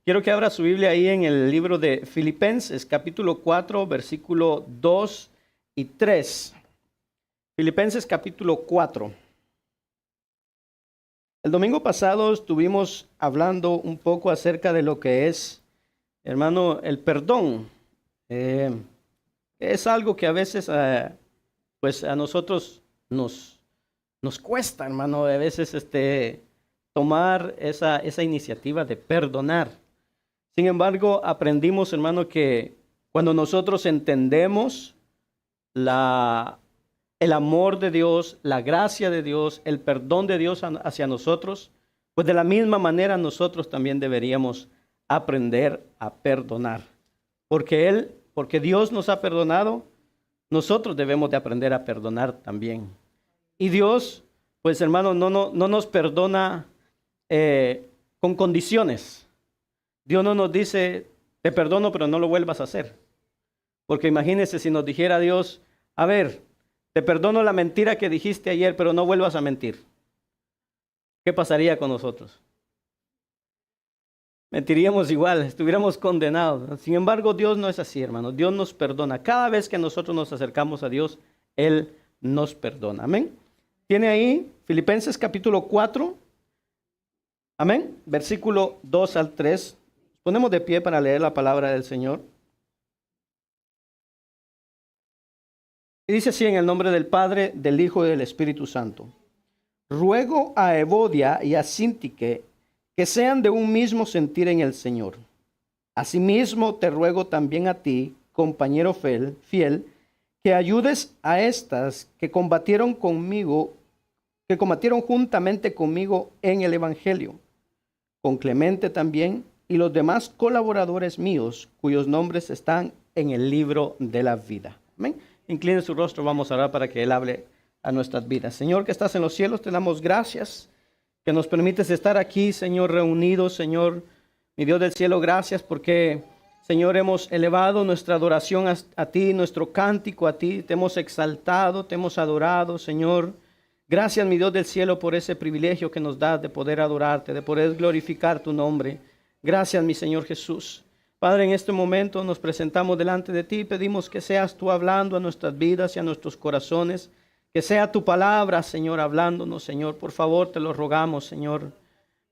Quiero que abra su Biblia ahí en el libro de Filipenses, capítulo 4, versículo 2 y 3. Filipenses capítulo 4. El domingo pasado estuvimos hablando un poco acerca de lo que es, hermano, el perdón. Es algo que a veces pues a nosotros nos cuesta, hermano, a veces tomar esa iniciativa de perdonar. Sin embargo, aprendimos, hermano, que cuando nosotros entendemos el amor de Dios, la gracia de Dios, el perdón de Dios hacia nosotros, pues de la misma manera nosotros también deberíamos aprender a perdonar. Porque Dios nos ha perdonado, nosotros debemos de aprender a perdonar también. Y Dios, pues hermano, no nos perdona con condiciones. Dios no nos dice, te perdono, pero no lo vuelvas a hacer. Porque imagínese si nos dijera Dios, a ver, te perdono la mentira que dijiste ayer, pero no vuelvas a mentir. ¿Qué pasaría con nosotros? Mentiríamos igual, estuviéramos condenados. Sin embargo, Dios no es así, hermano. Dios nos perdona. Cada vez que nosotros nos acercamos a Dios, Él nos perdona. Amén. Tiene ahí Filipenses capítulo 4. Amén. Versículo 2 al 3. Ponemos de pie para leer la palabra del Señor. Y dice así en el nombre del Padre, del Hijo y del Espíritu Santo. Ruego a Evodia y a Síntique que sean de un mismo sentir en el Señor. Asimismo te ruego también a ti, compañero fiel, que ayudes a estas que combatieron juntamente conmigo en el Evangelio, con Clemente también, y los demás colaboradores míos, cuyos nombres están en el libro de la vida. Amén. Incline su rostro, vamos a orar para que Él hable a nuestras vidas. Señor que estás en los cielos, te damos gracias que nos permites estar aquí, Señor, reunidos, Señor, mi Dios del cielo, gracias porque, Señor, hemos elevado nuestra adoración a ti, nuestro cántico a ti, te hemos exaltado, te hemos adorado, Señor. Gracias, mi Dios del cielo, por ese privilegio que nos das de poder adorarte, de poder glorificar tu nombre. Gracias, mi Señor Jesús. Padre, en este momento nos presentamos delante de ti y pedimos que seas tú hablando a nuestras vidas y a nuestros corazones. Que sea tu palabra, Señor, hablándonos, Señor. Por favor, te lo rogamos, Señor.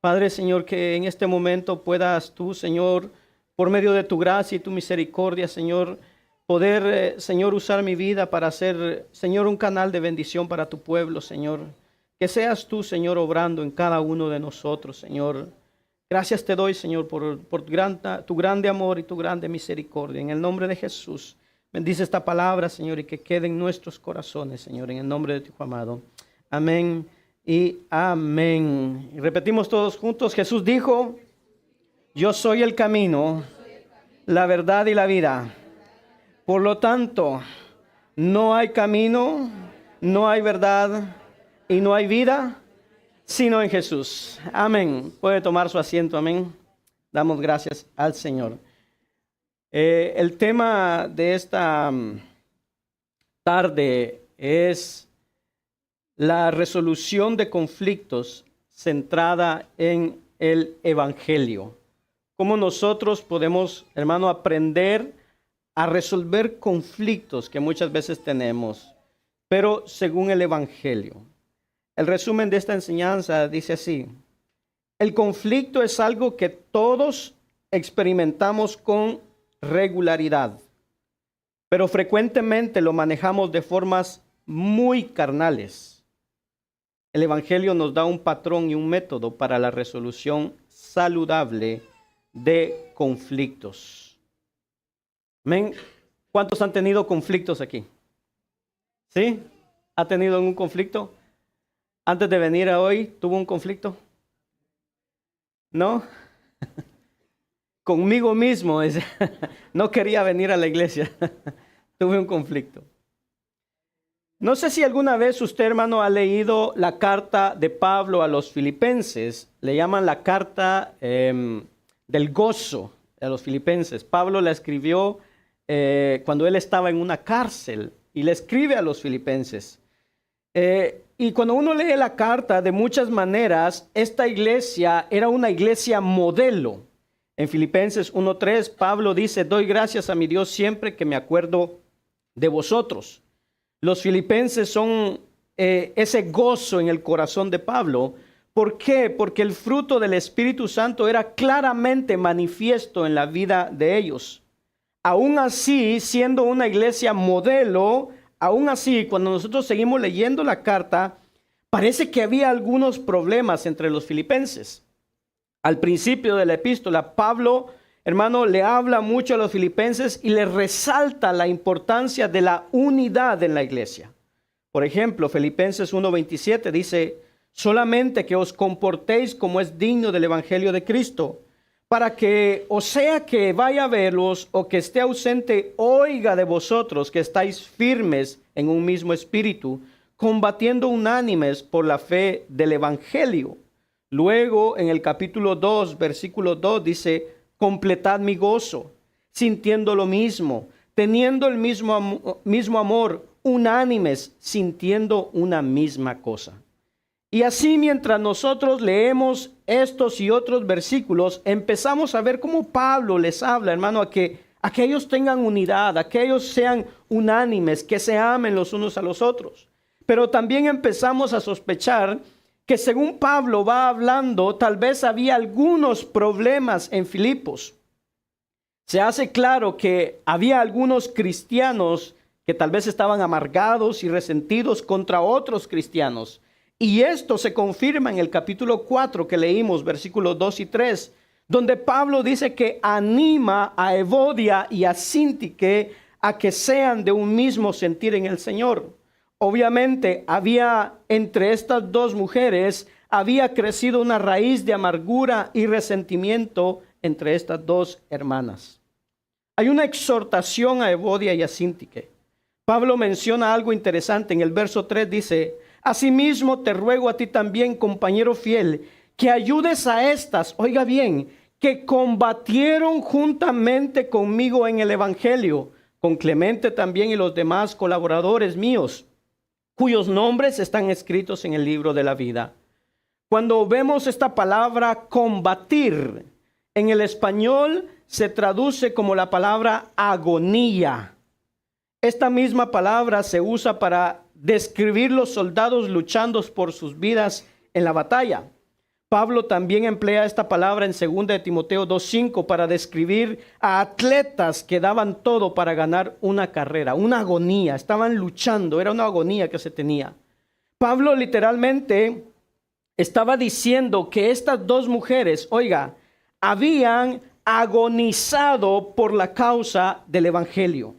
Padre, Señor, que en este momento puedas tú, Señor, por medio de tu gracia y tu misericordia, Señor, poder, Señor, usar mi vida para ser, Señor, un canal de bendición para tu pueblo, Señor. Que seas tú, Señor, obrando en cada uno de nosotros, Señor. Gracias te doy, Señor, por tu grande amor y tu grande misericordia. En el nombre de Jesús, bendice esta palabra, Señor, y que quede en nuestros corazones, Señor, en el nombre de tu Hijo amado. Amén y amén. Y repetimos todos juntos. Jesús dijo, yo soy el camino, la verdad y la vida. Por lo tanto, no hay camino, no hay verdad y no hay vida sino en Jesús. Amén. Puede tomar su asiento. Amén. Damos gracias al Señor. El tema de esta tarde es la resolución de conflictos centrada en el Evangelio. Cómo nosotros podemos, hermano, aprender a resolver conflictos que muchas veces tenemos, pero según el Evangelio. El resumen de esta enseñanza dice así: el conflicto es algo que todos experimentamos con regularidad, pero frecuentemente lo manejamos de formas muy carnales. El Evangelio nos da un patrón y un método para la resolución saludable de conflictos. Amén. ¿Cuántos han tenido conflictos aquí? ¿Sí? ¿Ha tenido algún conflicto? Antes de venir a hoy, ¿tuvo un conflicto? ¿No? Conmigo mismo, no quería venir a la iglesia. Tuve un conflicto. No sé si alguna vez usted, hermano, ha leído la carta de Pablo a los filipenses. Le llaman la carta del gozo a los filipenses. Pablo la escribió cuando él estaba en una cárcel y le escribe a los filipenses. Y cuando uno lee la carta, de muchas maneras, esta iglesia era una iglesia modelo. En Filipenses 1:3, Pablo dice, doy gracias a mi Dios siempre que me acuerdo de vosotros. Los filipenses son ese gozo en el corazón de Pablo. ¿Por qué? Porque el fruto del Espíritu Santo era claramente manifiesto en la vida de ellos. Aún así, siendo una iglesia modelo, aún así, cuando nosotros seguimos leyendo la carta, parece que había algunos problemas entre los filipenses. Al principio de la epístola, Pablo, hermano, le habla mucho a los filipenses y le resalta la importancia de la unidad en la iglesia. Por ejemplo, Filipenses 1:27 dice, solamente que os comportéis como es digno del evangelio de Cristo, para que, o sea que vaya a verlos o que esté ausente, oiga de vosotros que estáis firmes en un mismo espíritu, combatiendo unánimes por la fe del evangelio. Luego, en el capítulo 2, versículo 2, dice, completad mi gozo, sintiendo lo mismo, teniendo el mismo amor, unánimes, sintiendo una misma cosa. Y así mientras nosotros leemos estos y otros versículos, empezamos a ver cómo Pablo les habla, hermano, a que ellos tengan unidad, a que ellos sean unánimes, que se amen los unos a los otros. Pero también empezamos a sospechar que según Pablo va hablando, tal vez había algunos problemas en Filipos. Se hace claro que había algunos cristianos que tal vez estaban amargados y resentidos contra otros cristianos. Y esto se confirma en el capítulo 4 que leímos, versículos 2 y 3, donde Pablo dice que anima a Evodia y a Síntique a que sean de un mismo sentir en el Señor. Obviamente había entre estas dos mujeres, había crecido una raíz de amargura y resentimiento entre estas dos hermanas. Hay una exhortación a Evodia y a Síntique. Pablo menciona algo interesante en el verso 3, dice, asimismo te ruego a ti también, compañero fiel, que ayudes a estas, oiga bien, que combatieron juntamente conmigo en el evangelio, con Clemente también y los demás colaboradores míos, cuyos nombres están escritos en el libro de la vida. Cuando vemos esta palabra combatir, en el español se traduce como la palabra agonía. Esta misma palabra se usa para describir los soldados luchando por sus vidas en la batalla. Pablo también emplea esta palabra en 2 de Timoteo 2:5 para describir a atletas que daban todo para ganar una carrera, una agonía. Estaban luchando, era una agonía que se tenía. Pablo literalmente estaba diciendo que estas dos mujeres, oiga, habían agonizado por la causa del evangelio.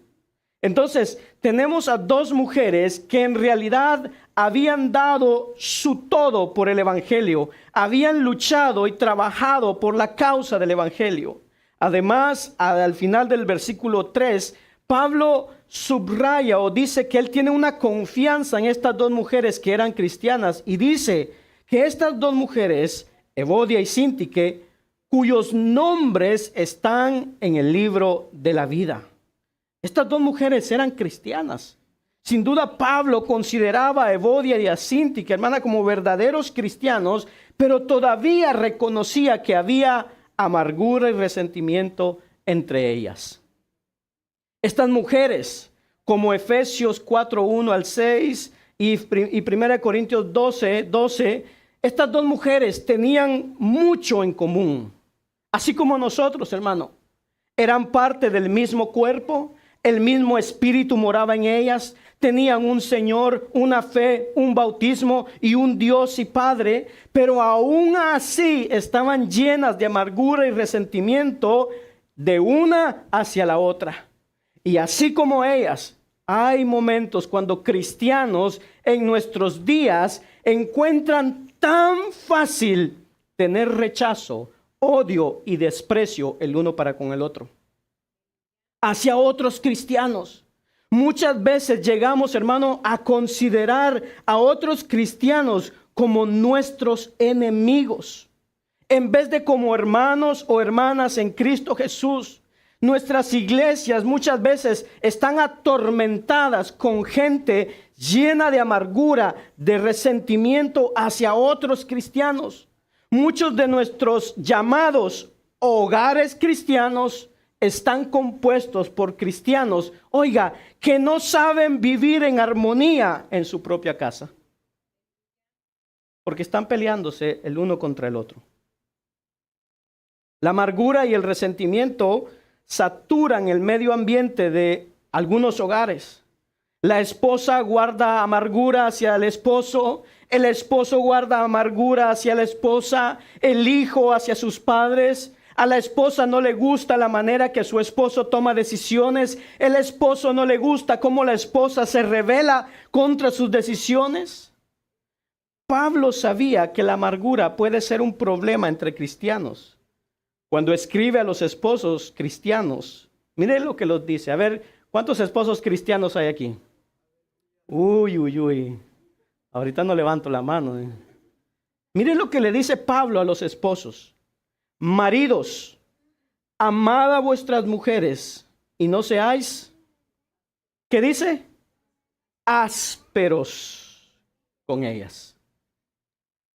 Entonces, tenemos a dos mujeres que en realidad habían dado su todo por el evangelio, habían luchado y trabajado por la causa del evangelio. Además, al final del versículo 3, Pablo subraya o dice que él tiene una confianza en estas dos mujeres que eran cristianas y dice que estas dos mujeres, Evodia y Síntique, cuyos nombres están en el libro de la vida. Estas dos mujeres eran cristianas. Sin duda Pablo consideraba a Evodia y a Síntique, hermana, como verdaderos cristianos, pero todavía reconocía que había amargura y resentimiento entre ellas. Estas mujeres, como Efesios 4:1 al 6 y 1 Corintios 12, estas dos mujeres tenían mucho en común. Así como nosotros, hermano, eran parte del mismo cuerpo. El mismo Espíritu moraba en ellas, tenían un Señor, una fe, un bautismo y un Dios y Padre, pero aún así estaban llenas de amargura y resentimiento de una hacia la otra. Y así como ellas, hay momentos cuando cristianos en nuestros días encuentran tan fácil tener rechazo, odio y desprecio el uno para con el otro. Hacia otros cristianos. Muchas veces llegamos, hermano, a considerar a otros cristianos como nuestros enemigos, en vez de como hermanos o hermanas en Cristo Jesús. Nuestras iglesias muchas veces están atormentadas con gente llena de amargura, de resentimiento hacia otros cristianos. Muchos de nuestros llamados hogares cristianos están compuestos por cristianos, oiga, que no saben vivir en armonía en su propia casa. Porque están peleándose el uno contra el otro. La amargura y el resentimiento saturan el medio ambiente de algunos hogares. La esposa guarda amargura hacia el esposo guarda amargura hacia la esposa, el hijo hacia sus padres. A la esposa no le gusta la manera que su esposo toma decisiones. El esposo no le gusta cómo la esposa se rebela contra sus decisiones. Pablo sabía que la amargura puede ser un problema entre cristianos. Cuando escribe a los esposos cristianos, mire lo que los dice. A ver, ¿cuántos esposos cristianos hay aquí? Uy. Ahorita no levanto la mano. Mire lo que le dice Pablo a los esposos. Maridos, amad a vuestras mujeres y no seáis, ¿qué dice? Ásperos con ellas.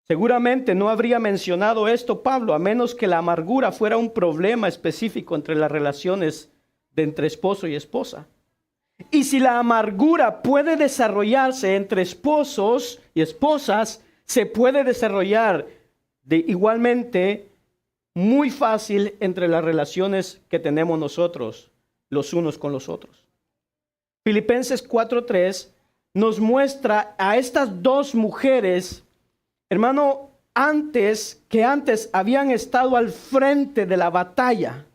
Seguramente no habría mencionado esto Pablo, a menos que la amargura fuera un problema específico entre las relaciones de entre esposo y esposa. Y si la amargura puede desarrollarse entre esposos y esposas, se puede desarrollar igualmente muy fácil entre las relaciones que tenemos nosotros, los unos con los otros. Filipenses 4:3 nos muestra a estas dos mujeres, hermano, antes habían estado al frente de la batalla.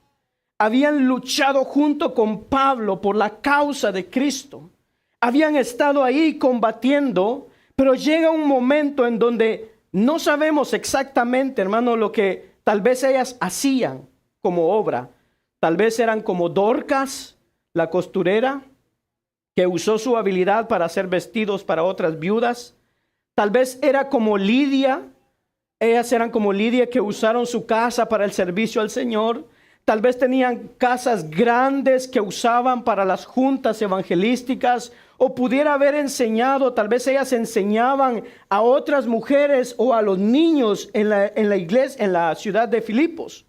Habían luchado junto con Pablo por la causa de Cristo. Habían estado ahí combatiendo, pero llega un momento en donde no sabemos exactamente, hermano, lo que tal vez ellas hacían como obra. Tal vez eran como Dorcas, la costurera, que usó su habilidad para hacer vestidos para otras viudas. Tal vez era como Lidia. Ellas eran como Lidia, que usaron su casa para el servicio al Señor. Tal vez tenían casas grandes que usaban para las juntas evangelísticas, o pudiera haber enseñado, tal vez ellas enseñaban a otras mujeres o a los niños en la iglesia, en la ciudad de Filipos.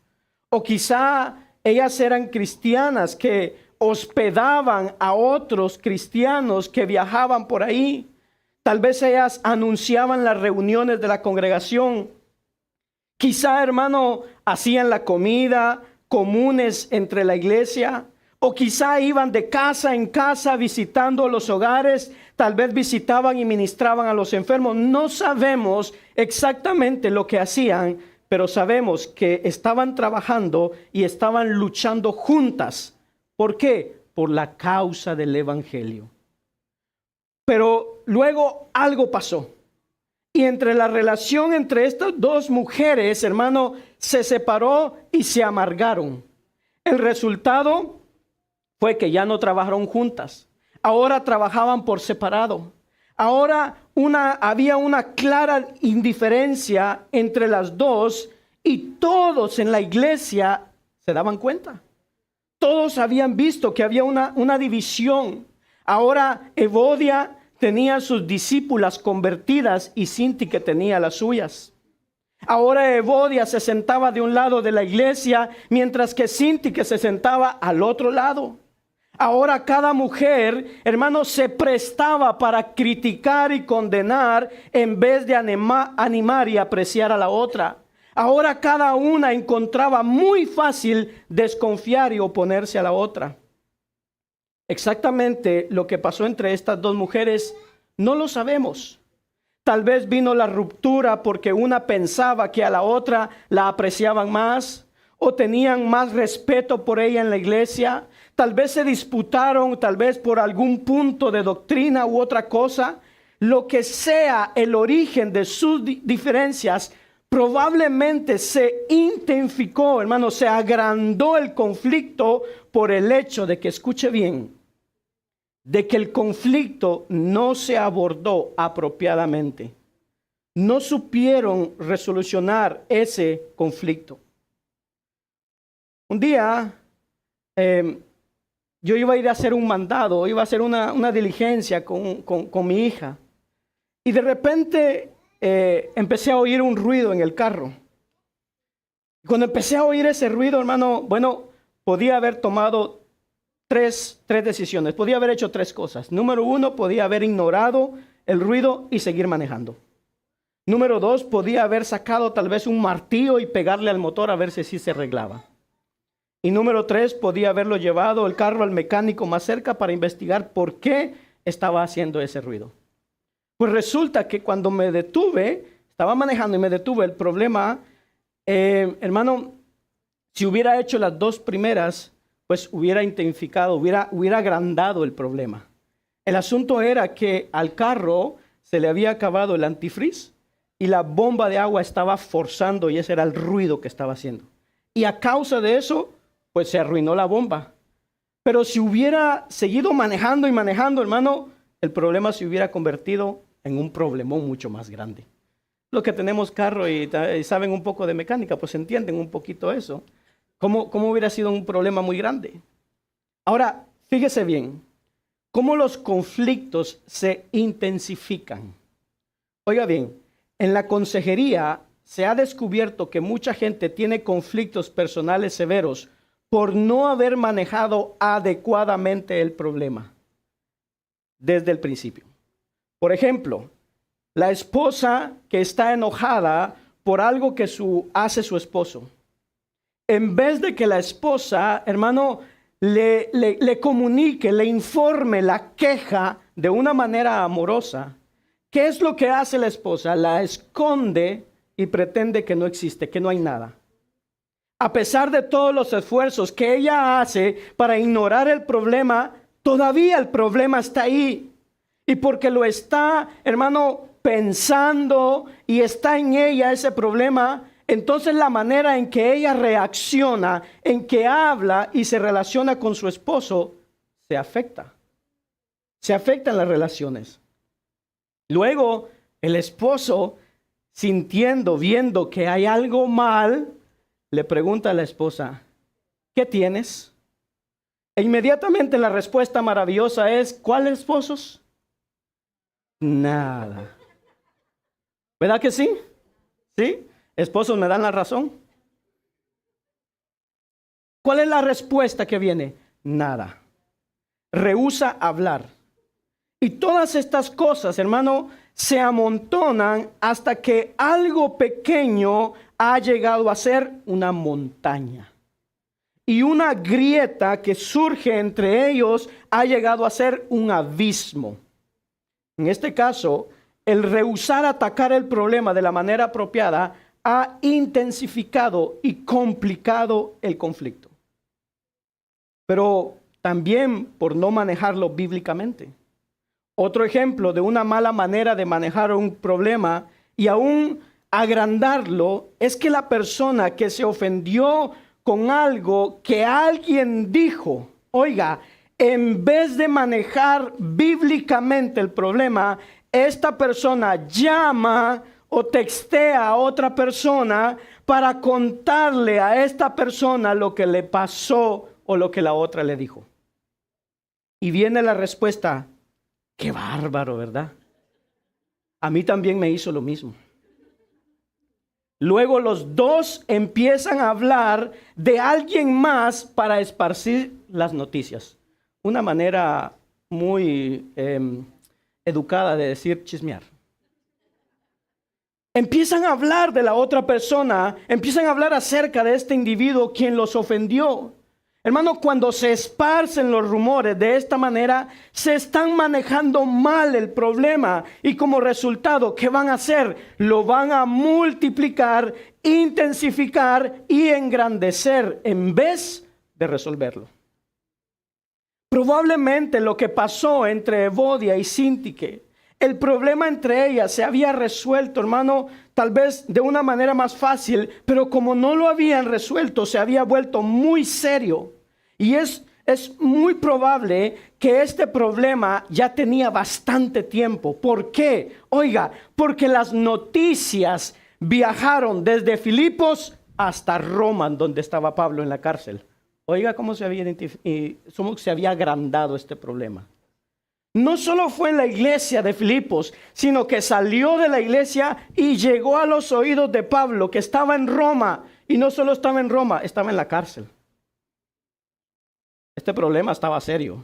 O quizá ellas eran cristianas que hospedaban a otros cristianos que viajaban por ahí. Tal vez ellas anunciaban las reuniones de la congregación. Quizá, hermano, hacían la comida comunes entre la iglesia, o quizá iban de casa en casa visitando los hogares, tal vez visitaban y ministraban a los enfermos. No sabemos exactamente lo que hacían, pero sabemos que estaban trabajando y estaban luchando juntas. ¿Por qué? Por la causa del evangelio. Pero luego algo pasó. Y entre la relación entre estas dos mujeres, hermano, se separó y se amargaron. El resultado fue que ya no trabajaron juntas. Ahora trabajaban por separado. Ahora había una clara indiferencia entre las dos, y todos en la iglesia se daban cuenta. Todos habían visto que había una división. Ahora Evodia tenía sus discípulas convertidas y Sintique tenía las suyas. Ahora Evodia se sentaba de un lado de la iglesia, mientras que Sintique se sentaba al otro lado. Ahora cada mujer, hermano, se prestaba para criticar y condenar en vez de animar y apreciar a la otra. Ahora cada una encontraba muy fácil desconfiar y oponerse a la otra. Exactamente lo que pasó entre estas dos mujeres no lo sabemos. Tal vez vino la ruptura porque una pensaba que a la otra la apreciaban más o tenían más respeto por ella en la iglesia. Tal vez se disputaron, tal vez por algún punto de doctrina u otra cosa. Lo que sea el origen de sus diferencias, probablemente se intensificó, hermano, se agrandó el conflicto por el hecho de que, escuche bien, de que el conflicto no se abordó apropiadamente. No supieron resolucionar ese conflicto. Un día, yo iba a ir a hacer un mandado, iba a hacer una diligencia con mi hija. Y de repente empecé a oír un ruido en el carro. Cuando empecé a oír ese ruido, hermano, bueno, podía haber tomado tres decisiones. Podía haber hecho tres cosas. Número uno, podía haber ignorado el ruido y seguir manejando. Número dos, podía haber sacado tal vez un martillo y pegarle al motor a ver si sí se arreglaba. Y número tres, podía haberlo llevado el carro al mecánico más cerca para investigar por qué estaba haciendo ese ruido. Pues resulta que cuando me detuve, estaba manejando y me detuve, el problema, hermano, si hubiera hecho las dos primeras, pues hubiera intensificado, hubiera agrandado el problema. El asunto era que al carro se le había acabado el antifreeze y la bomba de agua estaba forzando y ese era el ruido que estaba haciendo. Y a causa de eso, pues se arruinó la bomba. Pero si hubiera seguido manejando y manejando, hermano, el problema se hubiera convertido en un problemón mucho más grande. Los que tenemos carro y saben un poco de mecánica, pues entienden un poquito eso. ¿Cómo hubiera sido un problema muy grande? Ahora, fíjese bien, cómo los conflictos se intensifican. Oiga bien, en la consejería se ha descubierto que mucha gente tiene conflictos personales severos por no haber manejado adecuadamente el problema desde el principio. Por ejemplo, la esposa que está enojada por algo que hace su esposo. En vez de que la esposa, hermano, le comunique, le informe la queja de una manera amorosa, ¿qué es lo que hace la esposa? La esconde y pretende que no existe, que no hay nada. A pesar de todos los esfuerzos que ella hace para ignorar el problema, todavía el problema está ahí. Y porque lo está, hermano, pensando y está en ella ese problema, entonces la manera en que ella reacciona, en que habla y se relaciona con su esposo, se afecta. Se afectan las relaciones. Luego, el esposo, sintiendo, viendo que hay algo mal, le pregunta a la esposa, ¿qué tienes? E inmediatamente la respuesta maravillosa es, ¿cuáles esposos? Nada. ¿Verdad que sí? ¿Sí? Esposos, ¿me dan la razón? ¿Cuál es la respuesta que viene? Nada. Rehúsa hablar. Y todas estas cosas, hermano, se amontonan hasta que algo pequeño ha llegado a ser una montaña. Y una grieta que surge entre ellos ha llegado a ser un abismo. En este caso, el rehusar atacar el problema de la manera apropiada ha intensificado y complicado el conflicto. Pero también por no manejarlo bíblicamente. Otro ejemplo de una mala manera de manejar un problema y aún agrandarlo es que la persona que se ofendió con algo que alguien dijo, oiga, en vez de manejar bíblicamente el problema, esta persona llama o textea a otra persona para contarle a esta persona lo que le pasó o lo que la otra le dijo. Y viene la respuesta, qué bárbaro, ¿verdad? A mí también me hizo lo mismo. Luego los dos empiezan a hablar de alguien más para esparcir las noticias. Una manera muy educada de decir chismear. Empiezan a hablar de la otra persona, empiezan a hablar acerca de este individuo quien los ofendió. Hermano, cuando se esparcen los rumores de esta manera, se están manejando mal el problema y como resultado, ¿qué van a hacer? Lo van a multiplicar, intensificar y engrandecer en vez de resolverlo. Probablemente lo que pasó entre Evodia y Síntique, el problema entre ellas se había resuelto, hermano, tal vez de una manera más fácil, pero como no lo habían resuelto, se había vuelto muy serio. Y es muy probable que este problema ya tenía bastante tiempo. ¿Por qué? Oiga, porque las noticias viajaron desde Filipos hasta Roma, donde estaba Pablo en la cárcel. Oiga cómo se había agrandado este problema. No solo fue en la iglesia de Filipos, sino que salió de la iglesia y llegó a los oídos de Pablo, que estaba en Roma. Y no solo estaba en Roma, estaba en la cárcel. Este problema estaba serio.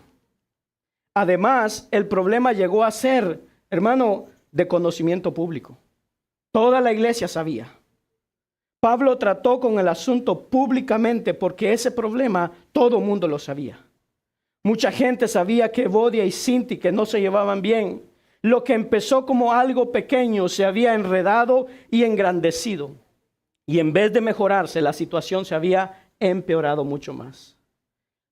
Además, el problema llegó a ser, hermano, de conocimiento público. Toda la iglesia sabía. Pablo trató con el asunto públicamente porque ese problema todo el mundo lo sabía. Mucha gente sabía que Evodia y Síntique no se llevaban bien. Lo que empezó como algo pequeño se había enredado y engrandecido. Y en vez de mejorarse, la situación se había empeorado mucho más.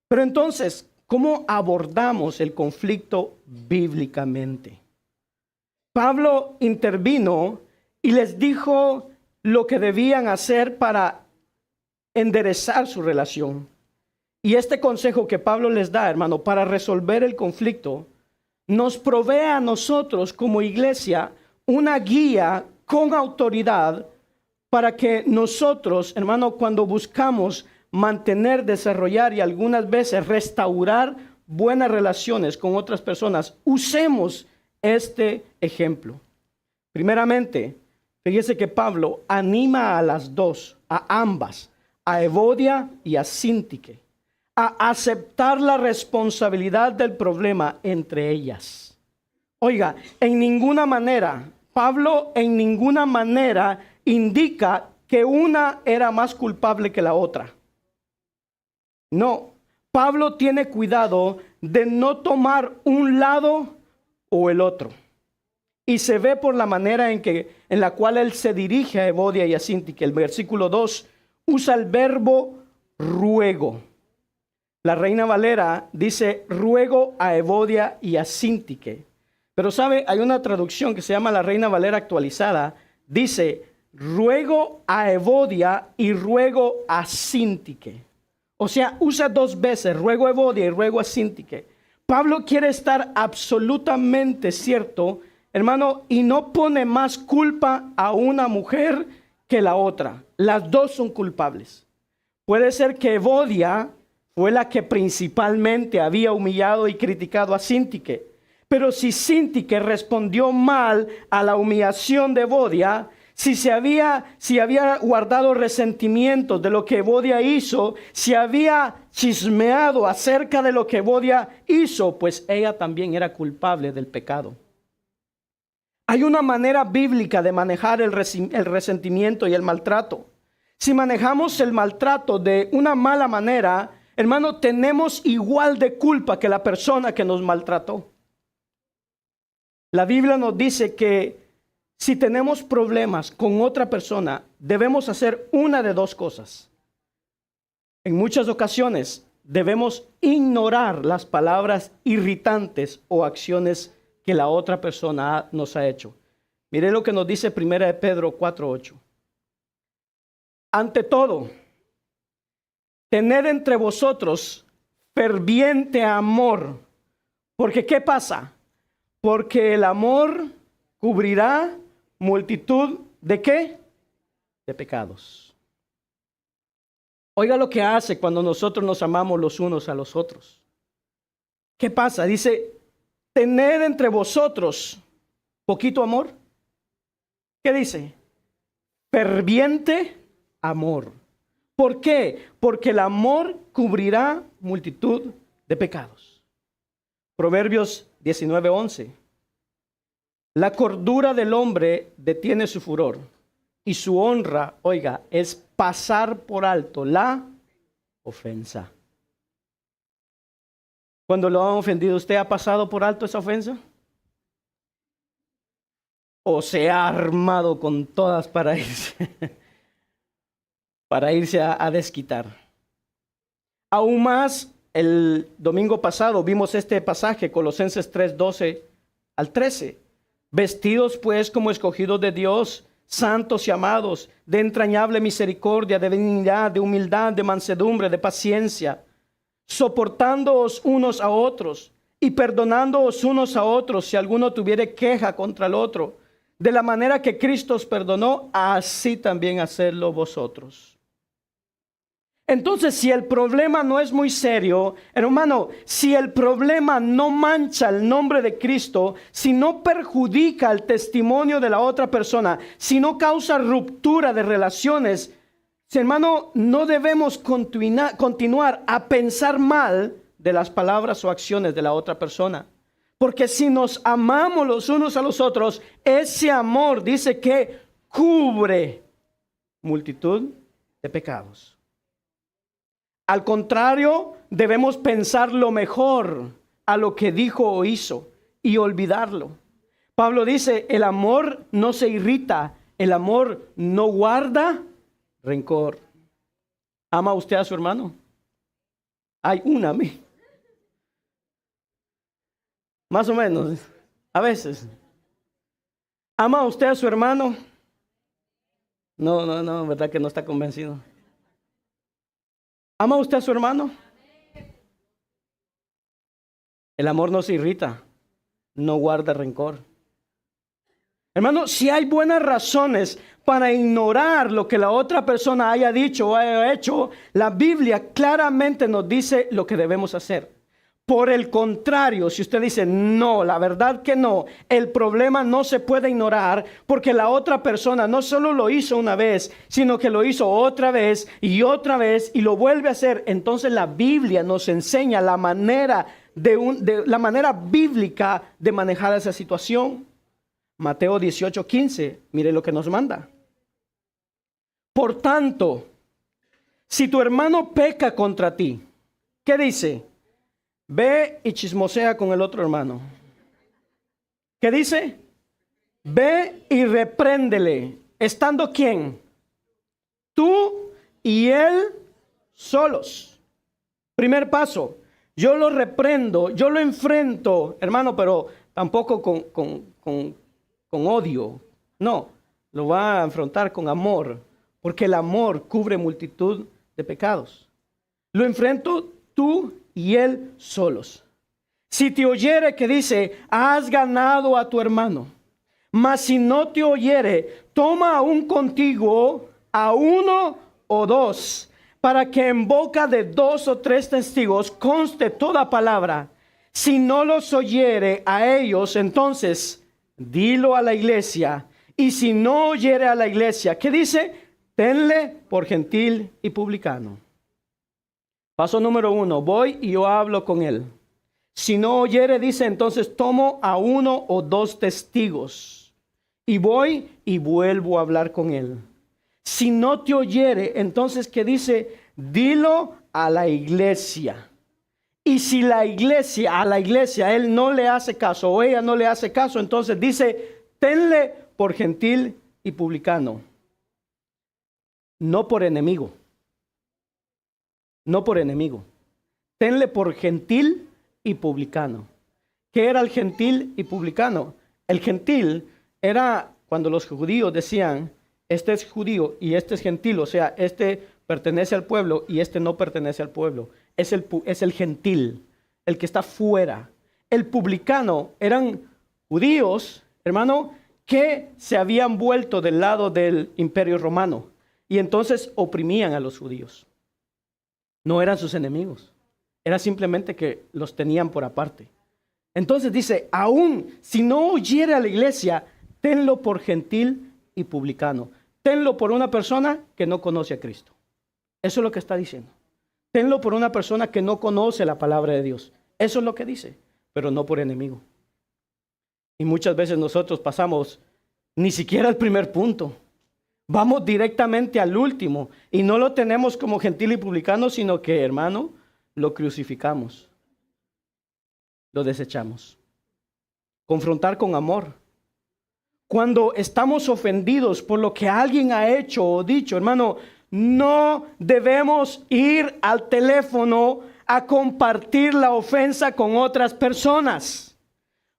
Pero entonces, ¿cómo abordamos el conflicto bíblicamente? Pablo intervino y les dijo lo que debían hacer para enderezar su relación. Y este consejo que Pablo les da, hermano, para resolver el conflicto, nos provee a nosotros como iglesia una guía con autoridad para que nosotros, hermano, cuando buscamos mantener, desarrollar y algunas veces restaurar buenas relaciones con otras personas, usemos este ejemplo. Primeramente, fíjese que Pablo anima a las dos, a ambas, a Evodia y a Síntique, a aceptar la responsabilidad del problema entre ellas. Oiga, en ninguna manera, Pablo en ninguna manera indica que una era más culpable que la otra. No, Pablo tiene cuidado de no tomar un lado o el otro. Y se ve por la manera en la cual él se dirige a Evodia y a Síntique. El versículo 2 usa el verbo ruego. La Reina Valera dice ruego a Evodia y a Síntique. Pero sabe, hay una traducción que se llama la Reina Valera actualizada. Dice ruego a Evodia y ruego a Síntique. O sea, usa dos veces, ruego a Evodia y ruego a Síntique. Pablo quiere estar absolutamente cierto, hermano, y no pone más culpa a una mujer que la otra. Las dos son culpables. Puede ser que Evodia fue la que principalmente había humillado y criticado a Síntique. Pero si Síntique respondió mal a la humillación de Evodia, si había guardado resentimientos de lo que Evodia hizo, si había chismeado acerca de lo que Evodia hizo, pues ella también era culpable del pecado. Hay una manera bíblica de manejar el resentimiento y el maltrato. Si manejamos el maltrato de una mala manera, hermano, tenemos igual de culpa que la persona que nos maltrató. La Biblia nos dice que si tenemos problemas con otra persona, debemos hacer una de dos cosas. En muchas ocasiones debemos ignorar las palabras irritantes o acciones que la otra persona nos ha hecho. Mire lo que nos dice 1 Pedro 4:8. Ante todo, tened entre vosotros ferviente amor. Porque ¿qué pasa? Porque el amor cubrirá multitud ¿de qué? De pecados. Oiga lo que hace cuando nosotros nos amamos los unos a los otros. ¿Qué pasa? Dice, tened entre vosotros poquito amor. ¿Qué dice? Ferviente amor. ¿Por qué? Porque el amor cubrirá multitud de pecados. Proverbios 19:11. La cordura del hombre detiene su furor y su honra, oiga, es pasar por alto la ofensa. Cuando lo han ofendido, ¿usted ha pasado por alto esa ofensa? ¿O se ha armado con todas para irse a desquitar? Aún más, el domingo pasado vimos este pasaje, Colosenses 3:12 al 13. Vestidos pues como escogidos de Dios, santos y amados, de entrañable misericordia, de benignidad, de humildad, de mansedumbre, de paciencia, soportándoos unos a otros y perdonándoos unos a otros si alguno tuviere queja contra el otro. De la manera que Cristo os perdonó, así también hacedlo vosotros. Entonces, si el problema no es muy serio, hermano, si el problema no mancha el nombre de Cristo, si no perjudica el testimonio de la otra persona, si no causa ruptura de relaciones, Si, hermano, no debemos continuar a pensar mal de las palabras o acciones de la otra persona. Porque si nos amamos los unos a los otros, ese amor dice que cubre multitud de pecados. Al contrario, debemos pensar lo mejor a lo que dijo o hizo y olvidarlo. Pablo dice, el amor no se irrita, el amor no guarda rencor. ¿Ama usted a su hermano? Hay una, más o menos, a veces. ¿Ama usted a su hermano? No, verdad que no está convencido. ¿Ama usted a su hermano? El amor no se irrita, no guarda rencor. Hermano, si hay buenas razones para ignorar lo que la otra persona haya dicho o haya hecho, la Biblia claramente nos dice lo que debemos hacer. Por el contrario, si usted dice, no, la verdad que no, el problema no se puede ignorar porque la otra persona no solo lo hizo una vez, sino que lo hizo otra vez y lo vuelve a hacer. Entonces la Biblia nos enseña la manera la manera bíblica de manejar esa situación. Mateo 18:15, mire lo que nos manda. Por tanto, si tu hermano peca contra ti, ¿qué dice? Ve y chismosea con el otro hermano. ¿Qué dice? Ve y repréndele. ¿Estando quién? Tú y él solos. Primer paso. Yo lo reprendo, yo lo enfrento, hermano, pero tampoco con odio. No, lo va a enfrentar con amor, porque el amor cubre multitud de pecados. Lo enfrento tú y él solos. Si te oyere, que dice, has ganado a tu hermano, mas si no te oyere, toma aún contigo a uno o dos, para que en boca de 2 o 3 testigos conste toda palabra. Si no los oyere a ellos, entonces dilo a la iglesia. Y si no oyere a la iglesia, ¿qué dice? Tenle por gentil y publicano. Paso número 1, voy y yo hablo con él. Si no oyere, dice, entonces tomo a 1 o 2 testigos. Y voy y vuelvo a hablar con él. Si no te oyere, entonces, ¿qué dice? Dilo a la iglesia. Y si a la iglesia él no le hace caso o ella no le hace caso, entonces dice, tenle por gentil y publicano. No por enemigo. No por enemigo. Tenle por gentil y publicano. ¿Qué era el gentil y publicano? El gentil era cuando los judíos decían, este es judío y este es gentil, o sea, este pertenece al pueblo y este no pertenece al pueblo. Es el gentil, el que está fuera. El publicano eran judíos, hermano, que se habían vuelto del lado del imperio romano y entonces oprimían a los judíos. No eran sus enemigos, era simplemente que los tenían por aparte. Entonces dice, aún si no oyere a la iglesia, tenlo por gentil y publicano. Tenlo por una persona que no conoce a Cristo. Eso es lo que está diciendo. Tenlo por una persona que no conoce la palabra de Dios. Eso es lo que dice, pero no por enemigo. Y muchas veces nosotros pasamos ni siquiera al primer punto. Vamos directamente al último y no lo tenemos como gentil y publicano, sino que, hermano, lo crucificamos. Lo desechamos. Confrontar con amor. Cuando estamos ofendidos por lo que alguien ha hecho o dicho, hermano, no debemos ir al teléfono a compartir la ofensa con otras personas.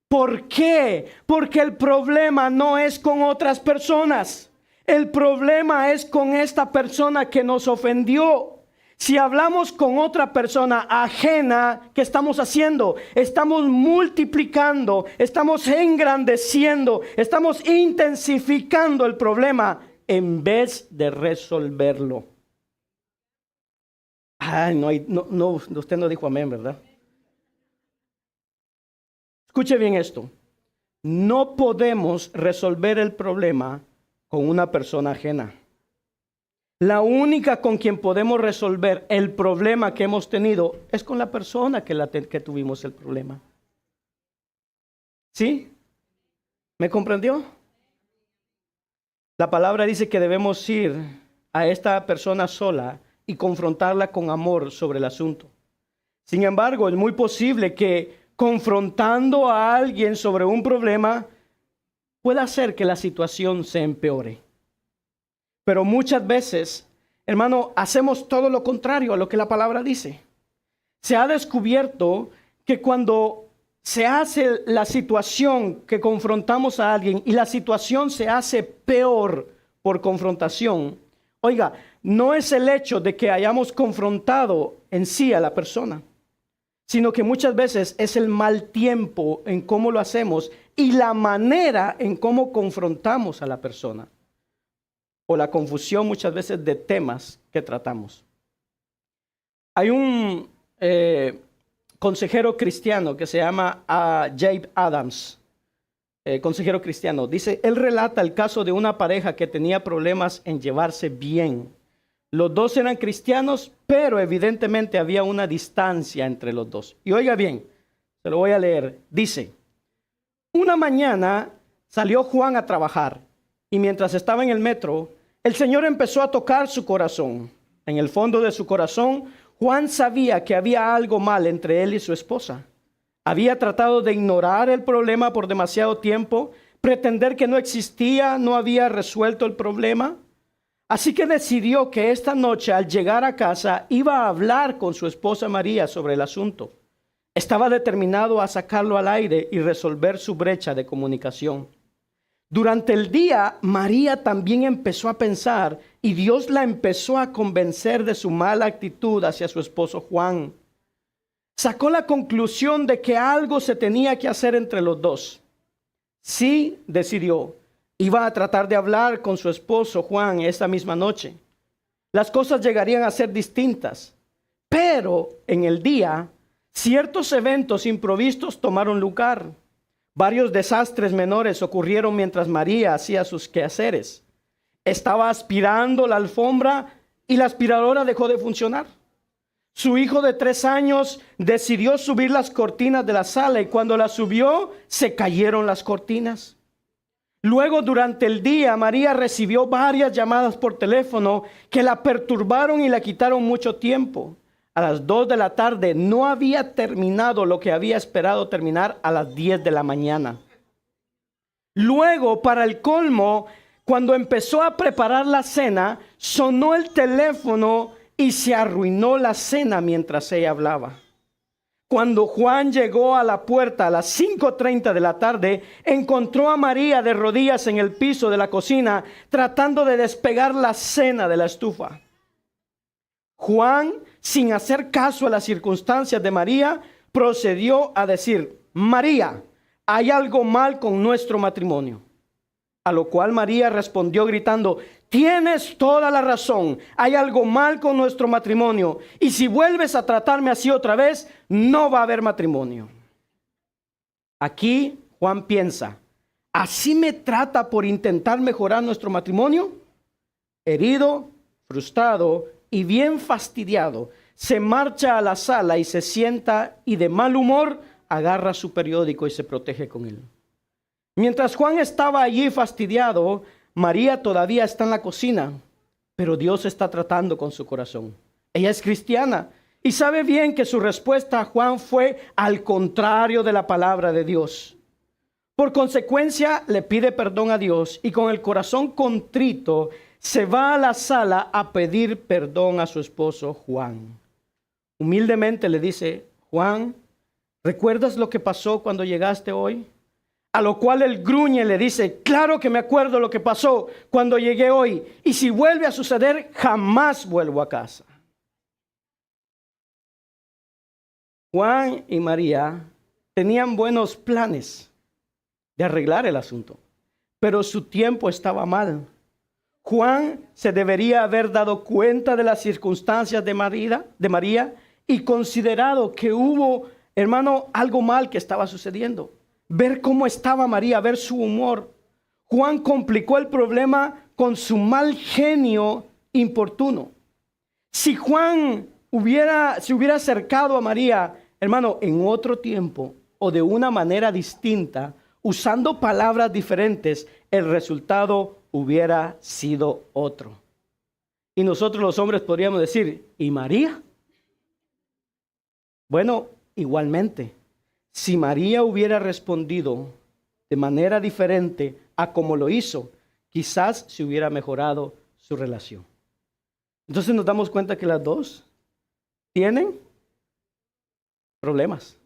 ¿Por qué? Porque el problema no es con otras personas. El problema es con esta persona que nos ofendió. Si hablamos con otra persona ajena, ¿qué estamos haciendo? Estamos multiplicando, estamos engrandeciendo, estamos intensificando el problema en vez de resolverlo. Ay, no, usted no dijo amén, ¿verdad? Escuche bien esto. No podemos resolver el problema con una persona ajena. La única con quien podemos resolver el problema que hemos tenido es con la persona que tuvimos el problema. ¿Sí? ¿Me comprendió? La palabra dice que debemos ir a esta persona sola y confrontarla con amor sobre el asunto. Sin embargo, es muy posible que confrontando a alguien sobre un problema pueda hacer que la situación se empeore. Pero muchas veces, hermano, hacemos todo lo contrario a lo que la palabra dice. Se ha descubierto que cuando se hace la situación que confrontamos a alguien y la situación se hace peor por confrontación, oiga, no es el hecho de que hayamos confrontado en sí a la persona, sino que muchas veces es el mal tiempo en cómo lo hacemos y la manera en cómo confrontamos a la persona, o la confusión muchas veces de temas que tratamos. Hay un consejero cristiano que se llama Jay Adams, consejero cristiano. Dice, él relata el caso de una pareja que tenía problemas en llevarse bien. Los dos eran cristianos, pero evidentemente había una distancia entre los dos. Y oiga bien, se lo voy a leer. Dice, una mañana salió Juan a trabajar y mientras estaba en el metro, el Señor empezó a tocar su corazón. En el fondo de su corazón, Juan sabía que había algo mal entre él y su esposa. Había tratado de ignorar el problema por demasiado tiempo, pretender que no existía, no había resuelto el problema. Así que decidió que esta noche al llegar a casa iba a hablar con su esposa María sobre el asunto. Estaba determinado a sacarlo al aire y resolver su brecha de comunicación. Durante el día, María también empezó a pensar y Dios la empezó a convencer de su mala actitud hacia su esposo Juan. Sacó la conclusión de que algo se tenía que hacer entre los dos. Sí, decidió, iba a tratar de hablar con su esposo Juan esta misma noche. Las cosas llegarían a ser distintas, pero en el día, ciertos eventos imprevistos tomaron lugar. Varios desastres menores ocurrieron mientras María hacía sus quehaceres. Estaba aspirando la alfombra y la aspiradora dejó de funcionar. Su hijo de 3 años decidió subir las cortinas de la sala y cuando las subió, se cayeron las cortinas. Luego, durante el día, María recibió varias llamadas por teléfono que la perturbaron y le quitaron mucho tiempo. A las 2 de la tarde no había terminado lo que había esperado terminar a las 10 de la mañana. Luego, para el colmo, cuando empezó a preparar la cena, sonó el teléfono y se arruinó la cena mientras ella hablaba. Cuando Juan llegó a la puerta a las 5:30 de la tarde, encontró a María de rodillas en el piso de la cocina, tratando de despegar la cena de la estufa. Juan, sin hacer caso a las circunstancias de María, procedió a decir: María, hay algo mal con nuestro matrimonio. A lo cual María respondió gritando: tienes toda la razón, hay algo mal con nuestro matrimonio, y si vuelves a tratarme así otra vez, no va a haber matrimonio. Aquí Juan piensa: ¿así me trata por intentar mejorar nuestro matrimonio? Herido, frustrado y bien fastidiado, se marcha a la sala y se sienta y de mal humor agarra su periódico y se protege con él. Mientras Juan estaba allí fastidiado, María todavía está en la cocina, pero Dios está tratando con su corazón. Ella es cristiana y sabe bien que su respuesta a Juan fue al contrario de la palabra de Dios. Por consecuencia, le pide perdón a Dios y con el corazón contrito se va a la sala a pedir perdón a su esposo Juan. Humildemente le dice: Juan, ¿recuerdas lo que pasó cuando llegaste hoy? A lo cual él gruñe y le dice: claro que me acuerdo lo que pasó cuando llegué hoy, y si vuelve a suceder, jamás vuelvo a casa. Juan y María tenían buenos planes de arreglar el asunto, pero su tiempo estaba mal. Juan se debería haber dado cuenta de las circunstancias de María y considerado que hubo, hermano, algo mal que estaba sucediendo. Ver cómo estaba María, ver su humor. Juan complicó el problema con su mal genio importuno. Si Juan se hubiera acercado a María, hermano, en otro tiempo o de una manera distinta, usando palabras diferentes, el resultado hubiera sido otro. Y nosotros los hombres podríamos decir, ¿y María? Bueno, igualmente, si María hubiera respondido de manera diferente a como lo hizo, quizás se hubiera mejorado su relación. Entonces nos damos cuenta que las dos tienen problemas.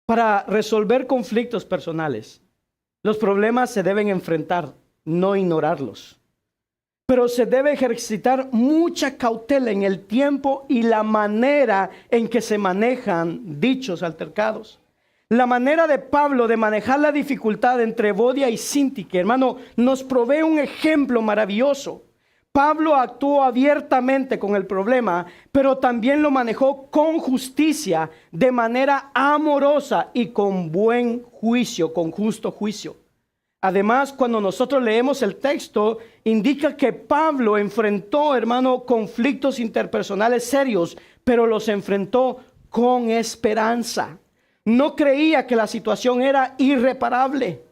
Para resolver conflictos personales, los problemas se deben enfrentar, no ignorarlos. Pero se debe ejercitar mucha cautela en el tiempo y la manera en que se manejan dichos altercados. La manera de Pablo de manejar la dificultad entre Evodia y Síntique, hermano, nos provee un ejemplo maravilloso. Pablo actuó abiertamente con el problema, pero también lo manejó con justicia, de manera amorosa y con buen juicio, con justo juicio. Además, cuando nosotros leemos el texto, indica que Pablo enfrentó, hermano, conflictos interpersonales serios, pero los enfrentó con esperanza. No creía que la situación era irreparable.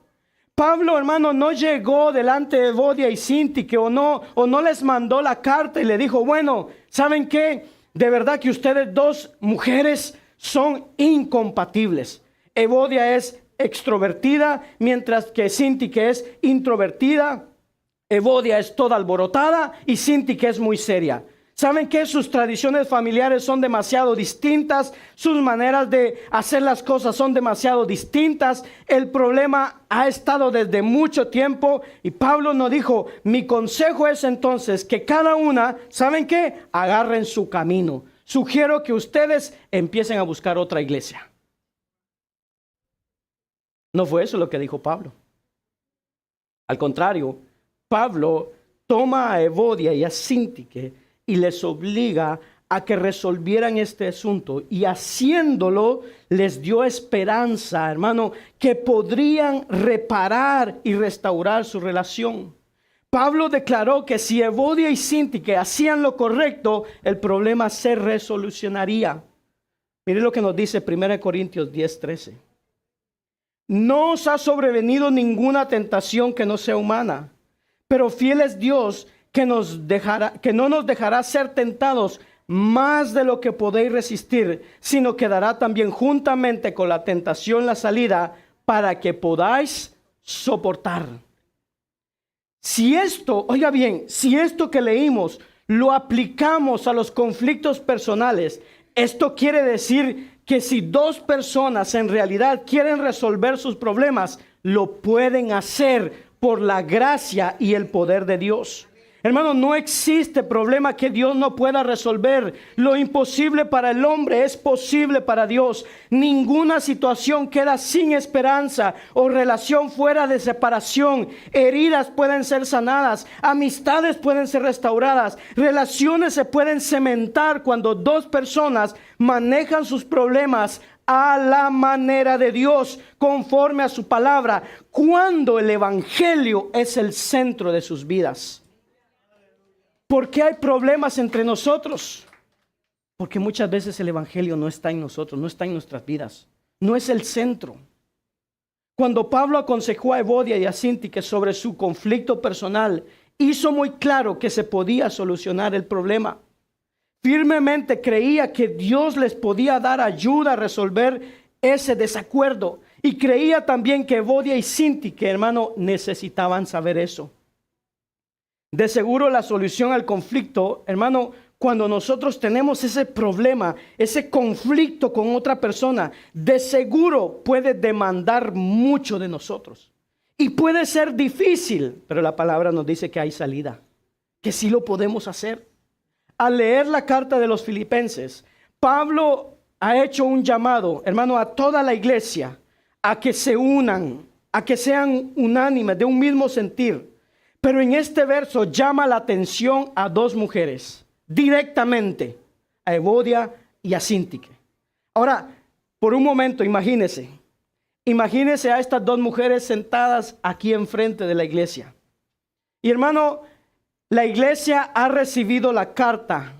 Pablo, hermano, no llegó delante de Evodia y Síntique o no les mandó la carta y le dijo, bueno, ¿saben qué? De verdad que ustedes dos mujeres son incompatibles. Evodia es extrovertida, mientras que Síntique es introvertida. Evodia es toda alborotada y Síntique es muy seria. ¿Saben qué? Sus tradiciones familiares son demasiado distintas, sus maneras de hacer las cosas son demasiado distintas. El problema ha estado desde mucho tiempo y Pablo nos dijo, mi consejo es entonces que cada una, ¿saben qué? Agarren su camino. Sugiero que ustedes empiecen a buscar otra iglesia. No fue eso lo que dijo Pablo. Al contrario, Pablo toma a Evodia y a Síntique y les obliga a que resolvieran este asunto. Y haciéndolo, les dio esperanza, hermano, que podrían reparar y restaurar su relación. Pablo declaró que si Evodia y Síntique hacían lo correcto, el problema se resolucionaría. Mire lo que nos dice 1 Corintios 10:13. No os ha sobrevenido ninguna tentación que no sea humana, pero fiel es Dios que no nos dejará ser tentados más de lo que podéis resistir, sino que dará también juntamente con la tentación la salida para que podáis soportar. Si esto, oiga bien, si esto que leímos lo aplicamos a los conflictos personales, esto quiere decir que si dos personas en realidad quieren resolver sus problemas, lo pueden hacer por la gracia y el poder de Dios. Hermano, no existe problema que Dios no pueda resolver. Lo imposible para el hombre es posible para Dios. Ninguna situación queda sin esperanza o relación fuera de separación. Heridas pueden ser sanadas, amistades pueden ser restauradas, relaciones se pueden cementar cuando dos personas manejan sus problemas a la manera de Dios, conforme a su palabra, cuando el evangelio es el centro de sus vidas. ¿Por qué hay problemas entre nosotros? Porque muchas veces el evangelio no está en nosotros, no está en nuestras vidas, no es el centro. Cuando Pablo aconsejó a Evodia y a Síntique sobre su conflicto personal, hizo muy claro que se podía solucionar el problema. Firmemente creía que Dios les podía dar ayuda a resolver ese desacuerdo. Y creía también que Evodia y Síntique, hermano, necesitaban saber eso. De seguro la solución al conflicto, hermano, cuando nosotros tenemos ese problema, ese conflicto con otra persona, de seguro puede demandar mucho de nosotros. Y puede ser difícil, pero la palabra nos dice que hay salida, que sí lo podemos hacer. Al leer la carta de los Filipenses, Pablo ha hecho un llamado, hermano, a toda la iglesia, a que se unan, a que sean unánimes, de un mismo sentir. Pero en este verso llama la atención a dos mujeres, directamente, a Evodia y a Síntique. Ahora, por un momento, imagínese a estas dos mujeres sentadas aquí enfrente de la iglesia. Y hermano, La iglesia ha recibido la carta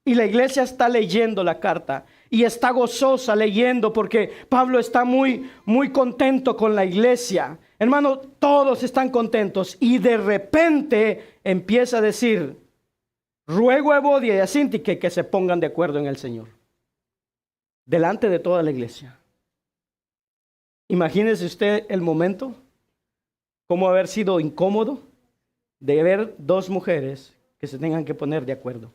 y la iglesia está leyendo la carta y está gozosa leyendo porque Pablo está muy contento con la iglesia. Hermano, todos están contentos y de repente empieza a decir: ruego a Evodia y a Síntique que se pongan de acuerdo en el Señor. Delante de toda la iglesia. Imagínese usted el momento, cómo haber sido incómodo de ver dos mujeres que se tengan que poner de acuerdo.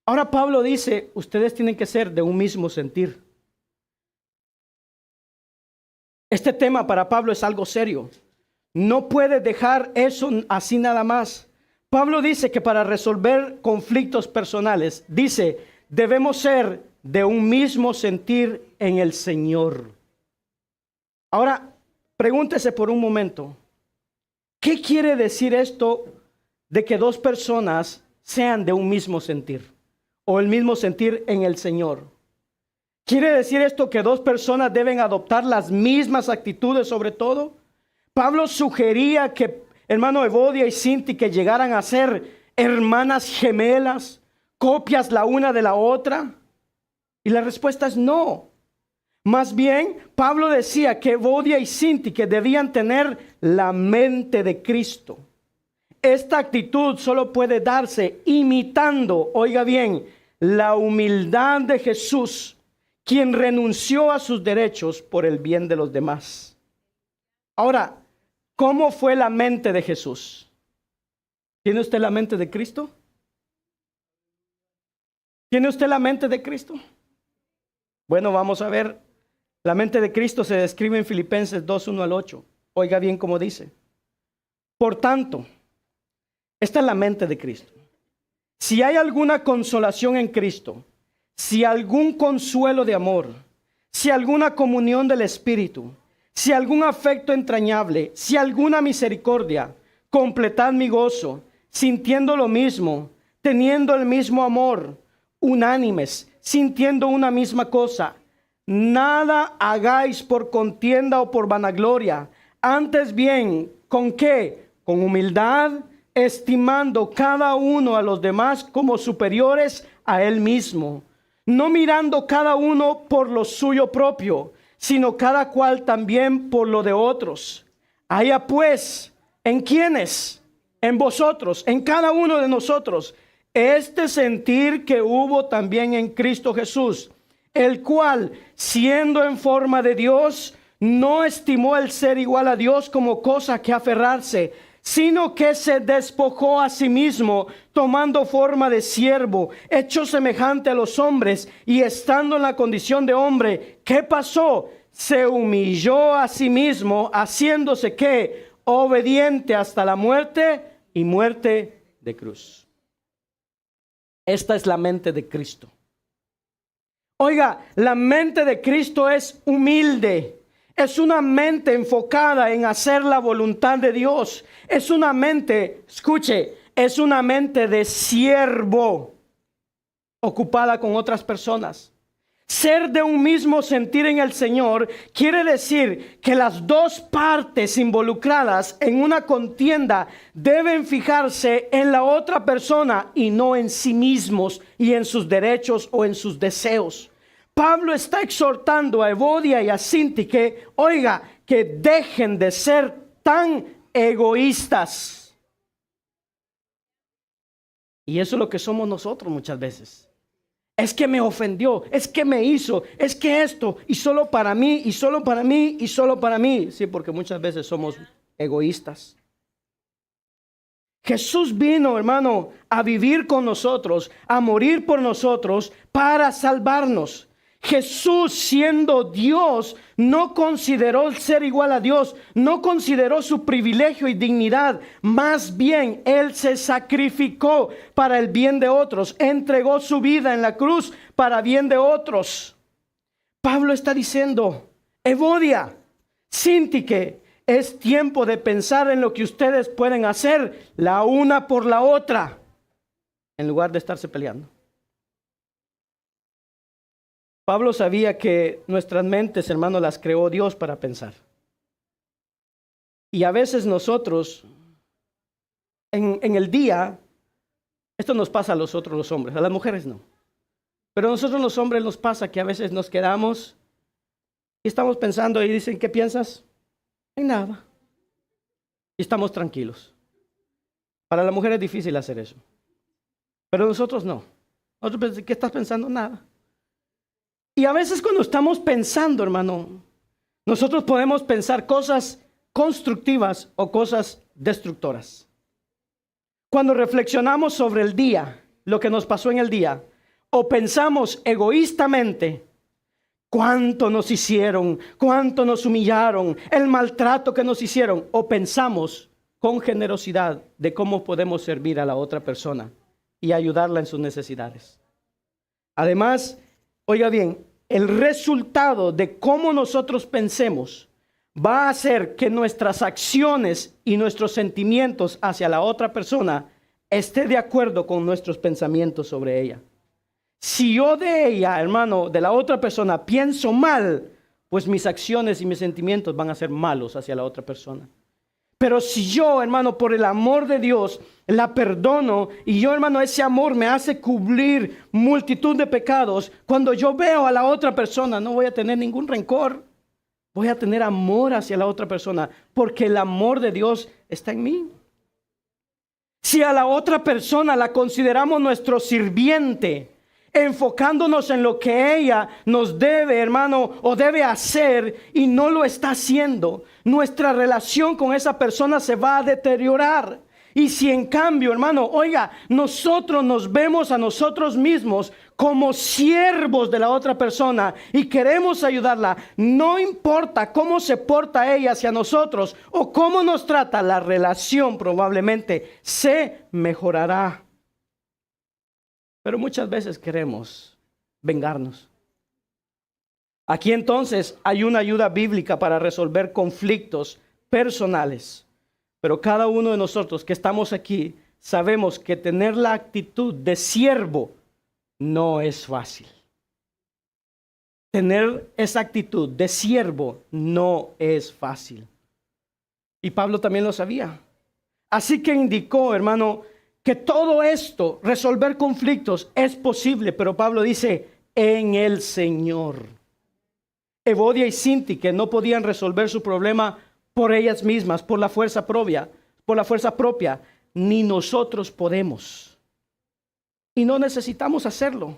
Ahora Pablo dice: ustedes tienen que ser de un mismo sentir. Este tema para Pablo es algo serio. No puede dejar eso así nada más. Pablo dice que para resolver conflictos personales, dice, debemos ser de un mismo sentir en el Señor. Ahora, pregúntese por un momento, ¿qué quiere decir esto de que dos personas sean de un mismo sentir o el mismo sentir en el Señor? ¿Quiere decir esto que dos personas deben adoptar las mismas actitudes sobre todo? Pablo sugería que, hermano, Evodia y Síntique llegaran a ser hermanas gemelas, copias la una de la otra. Y la respuesta es no. Más bien, Pablo decía que Evodia y Síntique debían tener la mente de Cristo. Esta actitud solo puede darse imitando, oiga bien, la humildad de Jesús, quien renunció a sus derechos por el bien de los demás. Ahora, ¿cómo fue la mente de Jesús? ¿Tiene usted la mente de Cristo? ¿Tiene usted la mente de Cristo? Bueno, vamos a ver. La mente de Cristo se describe en Filipenses 2:1-8. Oiga bien cómo dice. Por tanto, esta es la mente de Cristo. Si hay alguna consolación en Cristo, si algún consuelo de amor, si alguna comunión del Espíritu, si algún afecto entrañable, si alguna misericordia, completad mi gozo, sintiendo lo mismo, teniendo el mismo amor, unánimes, sintiendo una misma cosa. Nada hagáis por contienda o por vanagloria, antes bien, ¿con qué? Con humildad, estimando cada uno a los demás como superiores a él mismo, no mirando cada uno por lo suyo propio, sino cada cual también por lo de otros. Haya pues, ¿en quiénes? En vosotros, en cada uno de nosotros, este sentir que hubo también en Cristo Jesús, el cual, siendo en forma de Dios, no estimó el ser igual a Dios como cosa que aferrarse, sino que se despojó a sí mismo, tomando forma de siervo, hecho semejante a los hombres, y estando en la condición de hombre, ¿qué pasó? Se humilló a sí mismo, haciéndose ¿qué? Obediente hasta la muerte y muerte de cruz. Esta es la mente de Cristo. Oiga, la mente de Cristo es humilde. Es una mente enfocada en hacer la voluntad de Dios. Es una mente, escuche, es una mente de siervo ocupada con otras personas. Ser de un mismo sentir en el Señor quiere decir que las dos partes involucradas en una contienda deben fijarse en la otra persona y no en sí mismos y en sus derechos o en sus deseos. Pablo está exhortando a Evodia y a Síntique, oiga, que dejen de ser tan egoístas. Y eso es lo que somos nosotros muchas veces. Es que me ofendió, es que me hizo, es que esto, y solo para mí, y solo para mí, y solo para mí. Sí, porque muchas veces somos egoístas. Jesús vino, hermano, a vivir con nosotros, a morir por nosotros, para salvarnos. Jesús, siendo Dios, no consideró el ser igual a Dios, no consideró su privilegio y dignidad. Más bien, Él se sacrificó para el bien de otros, entregó su vida en la cruz para bien de otros. Pablo está diciendo, Evodia, Síntique, es tiempo de pensar en lo que ustedes pueden hacer la una por la otra, en lugar de estarse peleando. Pablo sabía que nuestras mentes, hermano, las creó Dios para pensar. Y a veces nosotros en el día, esto nos pasa a nosotros los hombres, a las mujeres no. Pero a nosotros los hombres nos pasa que a veces nos quedamos y estamos pensando y dicen, ¿qué piensas? En nada. Y estamos tranquilos. Para la mujer es difícil hacer eso. Pero nosotros no. Nosotros pensamos, ¿qué estás pensando? Nada. Y a veces cuando estamos pensando, hermano, nosotros podemos pensar cosas constructivas o cosas destructoras. Cuando reflexionamos sobre el día, lo que nos pasó en el día, o pensamos egoístamente, cuánto nos hicieron, cuánto nos humillaron, el maltrato que nos hicieron, o pensamos con generosidad de cómo podemos servir a la otra persona y ayudarla en sus necesidades. Además, oiga bien, el resultado de cómo nosotros pensemos va a hacer que nuestras acciones y nuestros sentimientos hacia la otra persona esté de acuerdo con nuestros pensamientos sobre ella. Si yo de ella, hermano, de la otra persona pienso mal, pues mis acciones y mis sentimientos van a ser malos hacia la otra persona. Pero si yo, hermano, por el amor de Dios, la perdono y yo, hermano, ese amor me hace cubrir multitud de pecados, cuando yo veo a la otra persona no voy a tener ningún rencor. Voy a tener amor hacia la otra persona porque el amor de Dios está en mí. Si a la otra persona la consideramos nuestro sirviente, enfocándonos en lo que ella nos debe, hermano, o debe hacer y no lo está haciendo, nuestra relación con esa persona se va a deteriorar. Y si en cambio, hermano, oiga, nosotros nos vemos a nosotros mismos como siervos de la otra persona y queremos ayudarla, no importa cómo se porta ella hacia nosotros o cómo nos trata, la relación probablemente se mejorará. Pero muchas veces queremos vengarnos. Aquí entonces hay una ayuda bíblica para resolver conflictos personales. Pero cada uno de nosotros que estamos aquí sabemos que tener la actitud de siervo no es fácil. Tener esa actitud de siervo no es fácil. Y Pablo también lo sabía. Así que indicó, hermano, que todo esto, resolver conflictos, es posible. Pero Pablo dice, en el Señor. Evodia y Síntique no podían resolver su problema por ellas mismas, por la fuerza propia, ni nosotros podemos. Y no necesitamos hacerlo.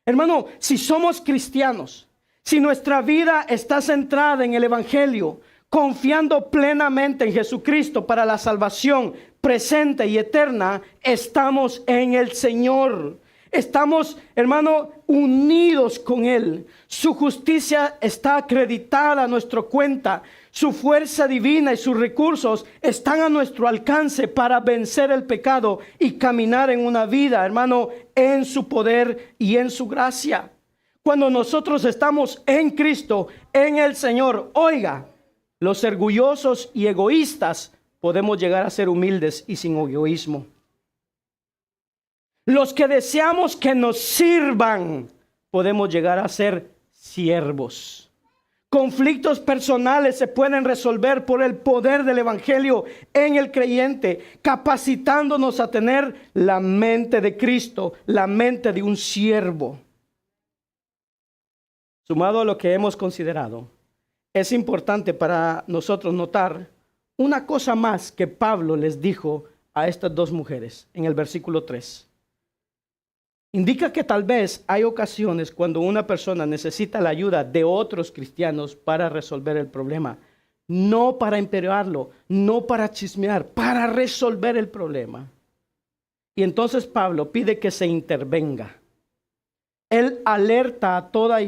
Hermano, si somos cristianos, si nuestra vida está centrada en el Evangelio, confiando plenamente en Jesucristo para la salvación presente y eterna, estamos en el Señor. Estamos, hermano, unidos con Él. Su justicia está acreditada a nuestra cuenta. Su fuerza divina y sus recursos están a nuestro alcance para vencer el pecado y caminar en una vida, hermano, en su poder y en su gracia. Cuando nosotros estamos en Cristo, en el Señor, oiga, los orgullosos y egoístas podemos llegar a ser humildes y sin egoísmo. Los que deseamos que nos sirvan, podemos llegar a ser siervos. Conflictos personales se pueden resolver por el poder del Evangelio en el creyente, capacitándonos a tener la mente de Cristo, la mente de un siervo. Sumado a lo que hemos considerado, es importante para nosotros notar una cosa más que Pablo les dijo a estas dos mujeres en el versículo 3. Indica que tal vez hay ocasiones cuando una persona necesita la ayuda de otros cristianos para resolver el problema. No para empeorarlo, no para chismear, para resolver el problema. Y entonces Pablo pide que se intervenga. Él alerta a toda la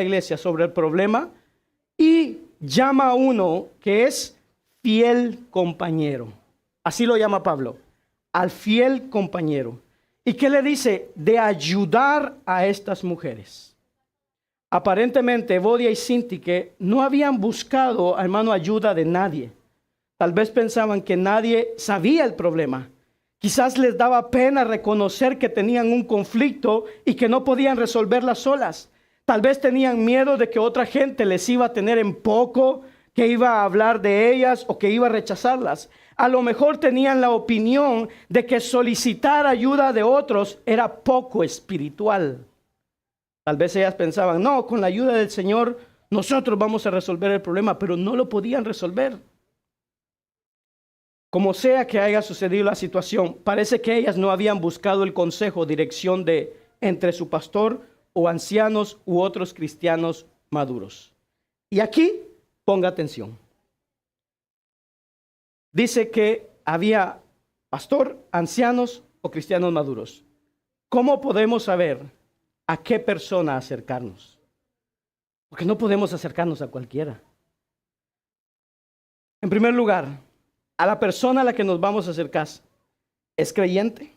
iglesia sobre el problema y llama a uno que es fiel compañero. Así lo llama Pablo, al fiel compañero. ¿Y qué le dice? De ayudar a estas mujeres. Aparentemente, Evodia y Síntique no habían buscado, hermano, ayuda de nadie. Tal vez pensaban que nadie sabía el problema. Quizás les daba pena reconocer que tenían un conflicto y que no podían resolverlas solas. Tal vez tenían miedo de que otra gente les iba a tener en poco, que iba a hablar de ellas o que iba a rechazarlas. A lo mejor tenían la opinión de que solicitar ayuda de otros era poco espiritual. Tal vez ellas pensaban, no, con la ayuda del Señor nosotros vamos a resolver el problema, pero no lo podían resolver. Como sea que haya sucedido la situación, parece que ellas no habían buscado el consejo o dirección de entre su pastor o ancianos u otros cristianos maduros. Y aquí ponga atención. Dice que había pastor, ancianos o cristianos maduros. ¿Cómo podemos saber a qué persona acercarnos? Porque no podemos acercarnos a cualquiera. En primer lugar, a la persona a la que nos vamos a acercar, ¿es creyente?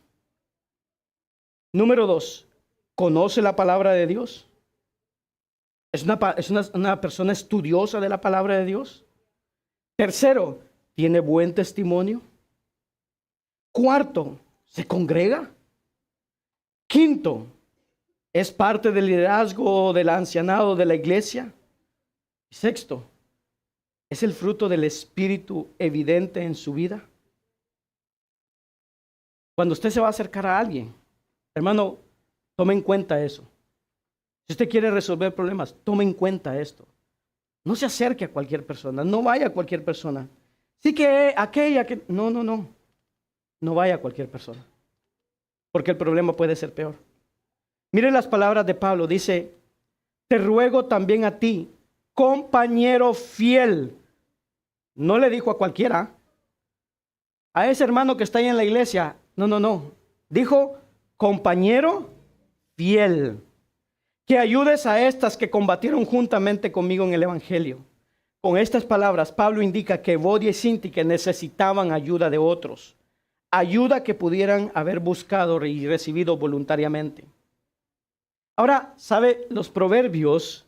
Número 2, ¿conoce la palabra de Dios? ¿Es una persona estudiosa de la palabra de Dios? Tercero, ¿tiene buen testimonio? Cuarto, ¿se congrega? Quinto, ¿es parte del liderazgo del ancianado de la iglesia? Sexto, ¿es el fruto del Espíritu evidente en su vida? Cuando usted se va a acercar a alguien, hermano, tome en cuenta eso. Si usted quiere resolver problemas, tome en cuenta esto. No se acerque a cualquier persona, no vaya a cualquier persona. Sí que aquella que... No. No vaya a cualquier persona. Porque el problema puede ser peor. Mire las palabras de Pablo, dice, te ruego también a ti, compañero fiel. No le dijo a cualquiera, a ese hermano que está ahí en la iglesia. No. Dijo, compañero fiel, que ayudes a estas que combatieron juntamente conmigo en el evangelio. Con estas palabras, Pablo indica que Evodia y Síntique necesitaban ayuda de otros. Ayuda que pudieran haber buscado y recibido voluntariamente. Ahora, ¿sabe? Los proverbios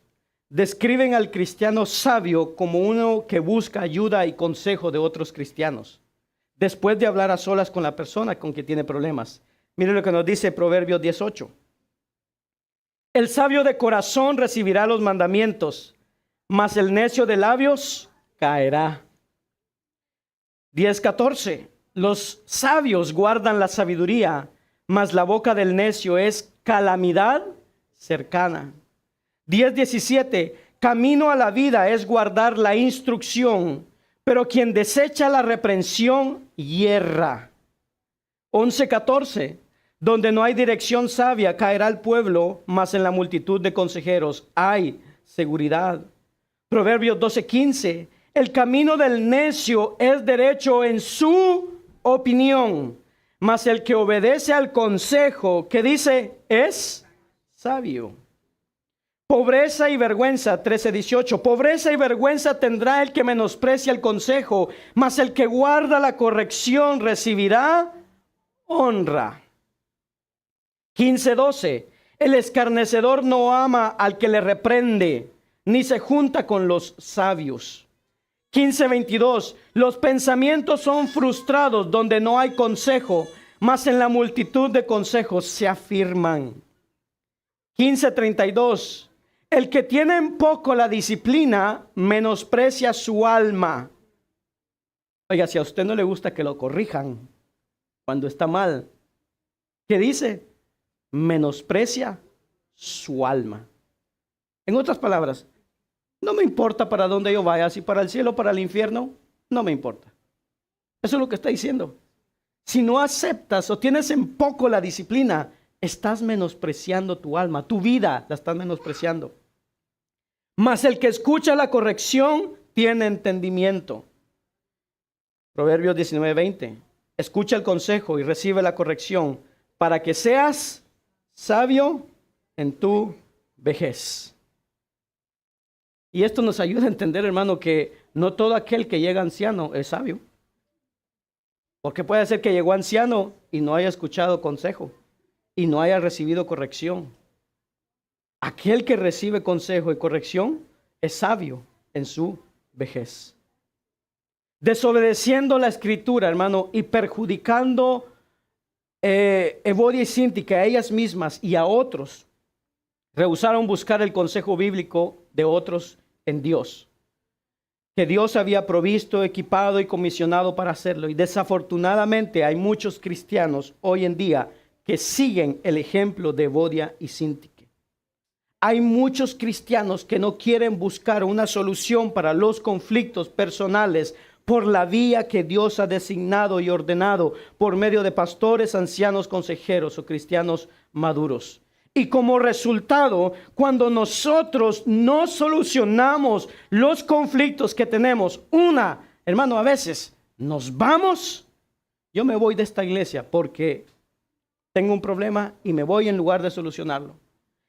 describen al cristiano sabio como uno que busca ayuda y consejo de otros cristianos, después de hablar a solas con la persona con quien tiene problemas. Mire lo que nos dice Proverbios 18. El sabio de corazón recibirá los mandamientos, mas el necio de labios caerá. 10:14. Los sabios guardan la sabiduría, mas la boca del necio es calamidad cercana. 10:17. Camino a la vida es guardar la instrucción, pero quien desecha la reprensión yerra. 11:14. Donde no hay dirección sabia caerá el pueblo, mas en la multitud de consejeros hay seguridad. Proverbios 12:15. El camino del necio es derecho en su opinión, mas el que obedece al consejo, que dice, es sabio. Pobreza y vergüenza, 13:18. Pobreza y vergüenza tendrá el que menosprecia el consejo, mas el que guarda la corrección recibirá honra. 15:12. El escarnecedor no ama al que le reprende, ni se junta con los sabios. 15:22. Los pensamientos son frustrados donde no hay consejo, mas en la multitud de consejos se afirman. 15:32. El que tiene en poco la disciplina menosprecia su alma. Oiga, si a usted no le gusta que lo corrijan cuando está mal, ¿qué dice? Menosprecia su alma. En otras palabras, no me importa para dónde yo vaya, si para el cielo o para el infierno, no me importa. Eso es lo que está diciendo. Si no aceptas o tienes en poco la disciplina, estás menospreciando tu alma, tu vida la estás menospreciando. Mas el que escucha la corrección tiene entendimiento. Proverbios 19:20. Escucha el consejo y recibe la corrección para que seas sabio en tu vejez. Y esto nos ayuda a entender, hermano, que no todo aquel que llega anciano es sabio. Porque puede ser que llegó anciano y no haya escuchado consejo y no haya recibido corrección. Aquel que recibe consejo y corrección es sabio en su vejez. Desobedeciendo la escritura, hermano, y perjudicando Evodia y Síntique a ellas mismas y a otros, rehusaron buscar el consejo bíblico de otros en Dios. que Dios había provisto, equipado y comisionado para hacerlo. Y desafortunadamente hay muchos cristianos hoy en día que siguen el ejemplo de Evodia y Síntique. Hay muchos cristianos que no quieren buscar una solución para los conflictos personales por la vía que Dios ha designado y ordenado por medio de pastores, ancianos, consejeros o cristianos maduros. Y como resultado, cuando nosotros no solucionamos los conflictos que tenemos, hermano, a veces nos vamos. Yo me voy de esta iglesia porque tengo un problema y me voy en lugar de solucionarlo.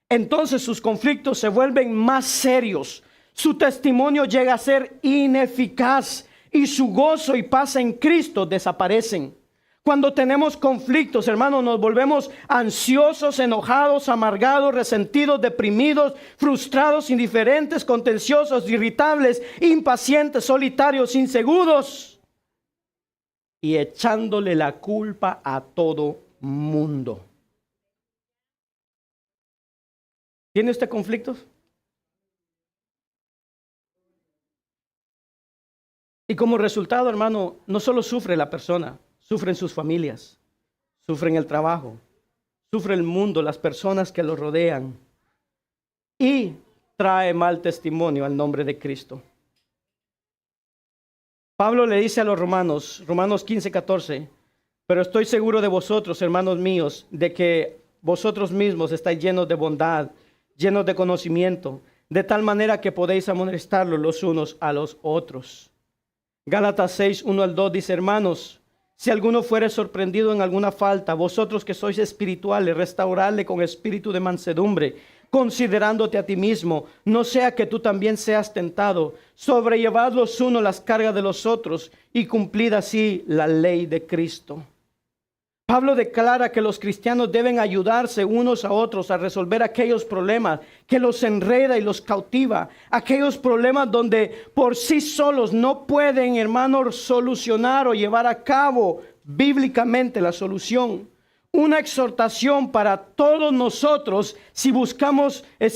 Entonces sus conflictos se vuelven más serios. Su testimonio llega a ser ineficaz y su gozo y paz en Cristo desaparecen. Cuando tenemos conflictos, hermanos, nos volvemos ansiosos, enojados, amargados, resentidos, deprimidos, frustrados, indiferentes, contenciosos, irritables, impacientes, solitarios, inseguros y echándole la culpa a todo mundo. ¿Tiene usted conflictos? Y como resultado, hermano, no solo sufre la persona, sufren sus familias, sufren el trabajo, sufre el mundo, las personas que lo rodean y trae mal testimonio al nombre de Cristo. Pablo le dice a los Romanos 15:14, pero estoy seguro de vosotros, hermanos míos, de que vosotros mismos estáis llenos de bondad, llenos de conocimiento, de tal manera que podéis amonestarlos los unos a los otros. Gálatas 6:1-2 dice, hermanos, si alguno fuere sorprendido en alguna falta, vosotros que sois espirituales, restauradle con espíritu de mansedumbre, considerándote a ti mismo, no sea que tú también seas tentado. Sobrellevad los unos las cargas de los otros y cumplid así la ley de Cristo. Pablo declara que los cristianos deben ayudarse unos a otros a resolver aquellos problemas que los enreda y los cautiva. Aquellos problemas donde por sí solos no pueden, hermanos, solucionar o llevar a cabo bíblicamente la solución. Una exhortación para todos nosotros si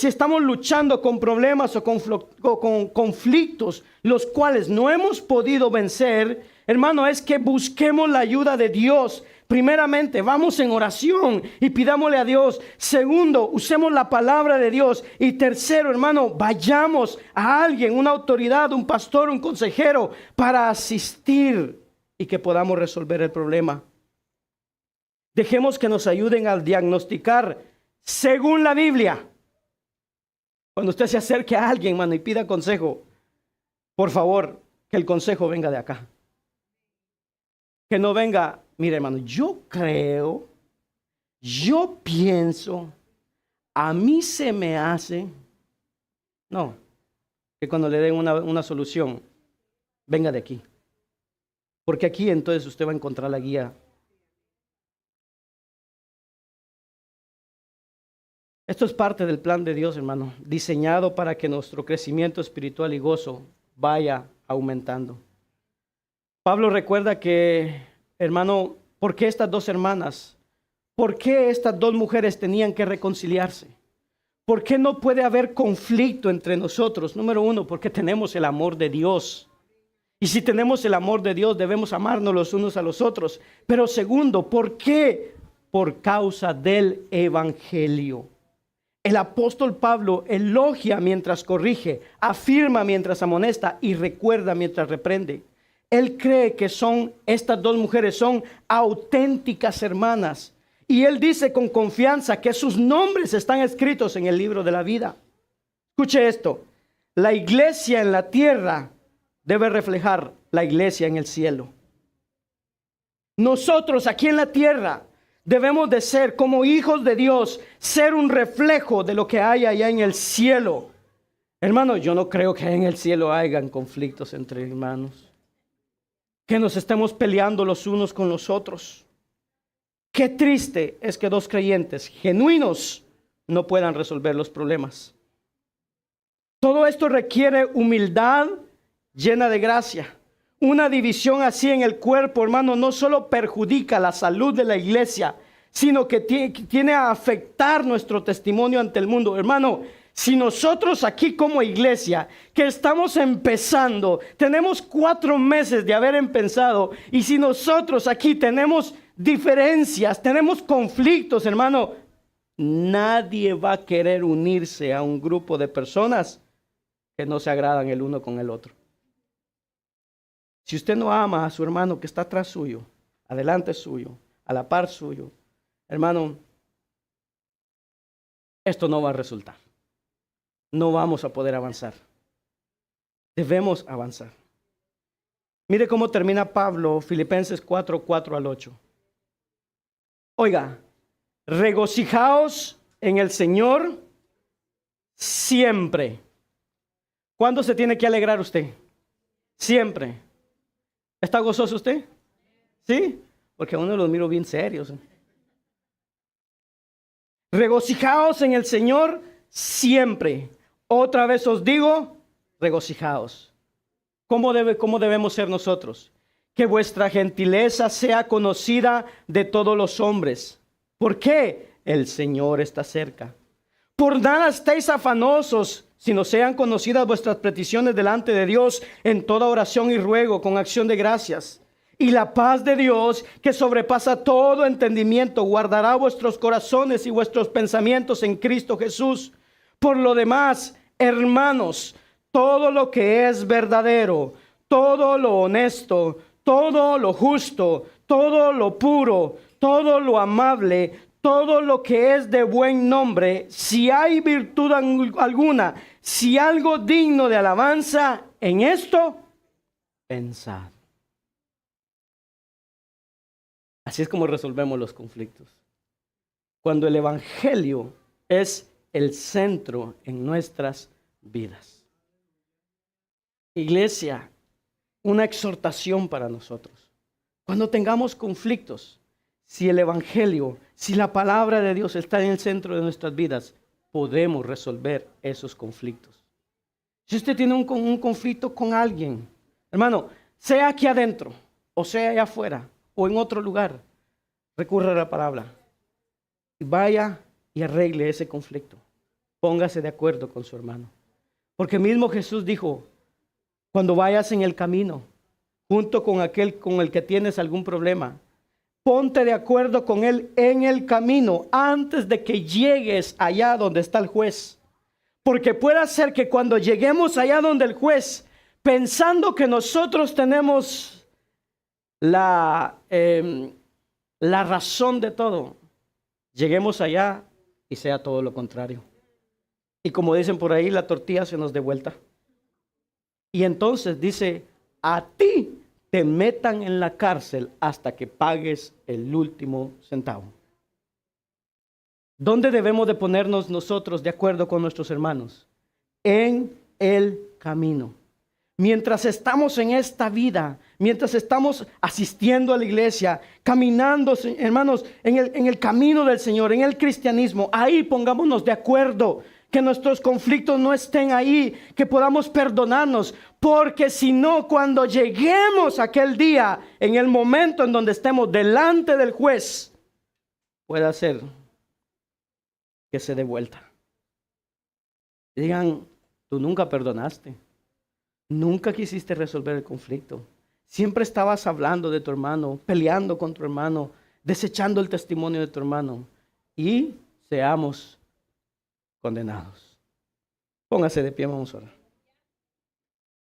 estamos luchando con problemas o con conflictos los cuales no hemos podido vencer, hermano, es que busquemos la ayuda de Dios. Primeramente, vamos en oración y pidámosle a Dios. Segundo, usemos la palabra de Dios. Y tercero, hermano, vayamos a alguien, una autoridad, un pastor, un consejero, para asistir y que podamos resolver el problema. Dejemos que nos ayuden a diagnosticar según la Biblia. Cuando usted se acerque a alguien, hermano, y pida consejo, por favor, que el consejo venga de acá. Que no venga, mire, hermano, yo creo, yo pienso, a mí se me hace. No, que cuando le den una solución, venga de aquí. Porque aquí entonces usted va a encontrar la guía. Esto es parte del plan de Dios, hermano, diseñado para que nuestro crecimiento espiritual y gozo vaya aumentando. Pablo recuerda que, hermano, ¿por qué estas dos hermanas? ¿Por qué estas dos mujeres tenían que reconciliarse? ¿Por qué no puede haber conflicto entre nosotros? Número uno, porque tenemos el amor de Dios. Y si tenemos el amor de Dios, debemos amarnos los unos a los otros. Pero segundo, ¿por qué? Por causa del Evangelio. El apóstol Pablo elogia mientras corrige, afirma mientras amonesta y recuerda mientras reprende. Él cree que estas dos mujeres son auténticas hermanas. Y él dice con confianza que sus nombres están escritos en el libro de la vida. Escuche esto. La iglesia en la tierra debe reflejar la iglesia en el cielo. Nosotros aquí en la tierra debemos de ser como hijos de Dios, ser un reflejo de lo que hay allá en el cielo. Hermano, yo no creo que en el cielo hayan conflictos entre hermanos. Que nos estemos peleando los unos con los otros. Qué triste es que dos creyentes genuinos no puedan resolver los problemas. Todo esto requiere humildad llena de gracia. Una división así en el cuerpo, hermano, no solo perjudica la salud de la iglesia, sino que tiene a afectar nuestro testimonio ante el mundo. Hermano, Si nosotros aquí como iglesia, que estamos empezando, tenemos 4 meses de haber empezado, y si nosotros aquí tenemos diferencias, tenemos conflictos, hermano, nadie va a querer unirse a un grupo de personas que no se agradan el uno con el otro. Si usted no ama a su hermano que está atrás suyo, adelante suyo, a la par suyo, hermano, esto no va a resultar. No vamos a poder avanzar. Debemos avanzar. Mire cómo termina Pablo, Filipenses 4:4-8. Oiga, regocijaos en el Señor siempre. ¿Cuándo se tiene que alegrar usted? Siempre. ¿Está gozoso usted? ¿Sí? Porque a uno los miro bien serios. Regocijaos en el Señor siempre. Otra vez os digo, regocijaos. ¿Cómo debemos ser nosotros? Que vuestra gentileza sea conocida de todos los hombres. ¿Por qué? El Señor está cerca. Por nada estéis afanosos, sino sean conocidas vuestras peticiones delante de Dios en toda oración y ruego con acción de gracias. Y la paz de Dios, que sobrepasa todo entendimiento, guardará vuestros corazones y vuestros pensamientos en Cristo Jesús. Por lo demás, hermanos, todo lo que es verdadero, todo lo honesto, todo lo justo, todo lo puro, todo lo amable, todo lo que es de buen nombre, si hay virtud alguna, si algo digno de alabanza, en esto pensad. Así es como resolvemos los conflictos. Cuando el evangelio es el centro en nuestras vidas. Iglesia, una exhortación para nosotros. Cuando tengamos conflictos, si el evangelio, si la palabra de Dios está en el centro de nuestras vidas, podemos resolver esos conflictos. Si usted tiene un conflicto con alguien, hermano, sea aquí adentro, o sea allá afuera, o en otro lugar, recurra a la palabra. Y vaya y arregle ese conflicto. Póngase de acuerdo con su hermano. Porque mismo Jesús dijo, cuando vayas en el camino, junto con aquel con el que tienes algún problema, ponte de acuerdo con él en el camino antes de que llegues allá donde está el juez. Porque puede ser que cuando lleguemos allá donde el juez, pensando que nosotros tenemos la razón de todo, lleguemos allá y sea todo lo contrario. Y como dicen por ahí, la tortilla se nos dé vuelta. Y entonces dice, a ti te metan en la cárcel hasta que pagues el último centavo. ¿Dónde debemos de ponernos nosotros de acuerdo con nuestros hermanos? En el camino. Mientras estamos en esta vida, mientras estamos asistiendo a la iglesia, caminando, hermanos, en el camino del Señor, en el cristianismo, ahí pongámonos de acuerdo, que nuestros conflictos no estén ahí, que podamos perdonarnos, porque si no, cuando lleguemos a aquel día, en el momento en donde estemos delante del juez, puede ser que se dé vuelta. Digan, tú nunca perdonaste. Nunca quisiste resolver el conflicto. Siempre estabas hablando de tu hermano, peleando con tu hermano, desechando el testimonio de tu hermano. Y seamos condenados. Póngase de pie, vamos a orar.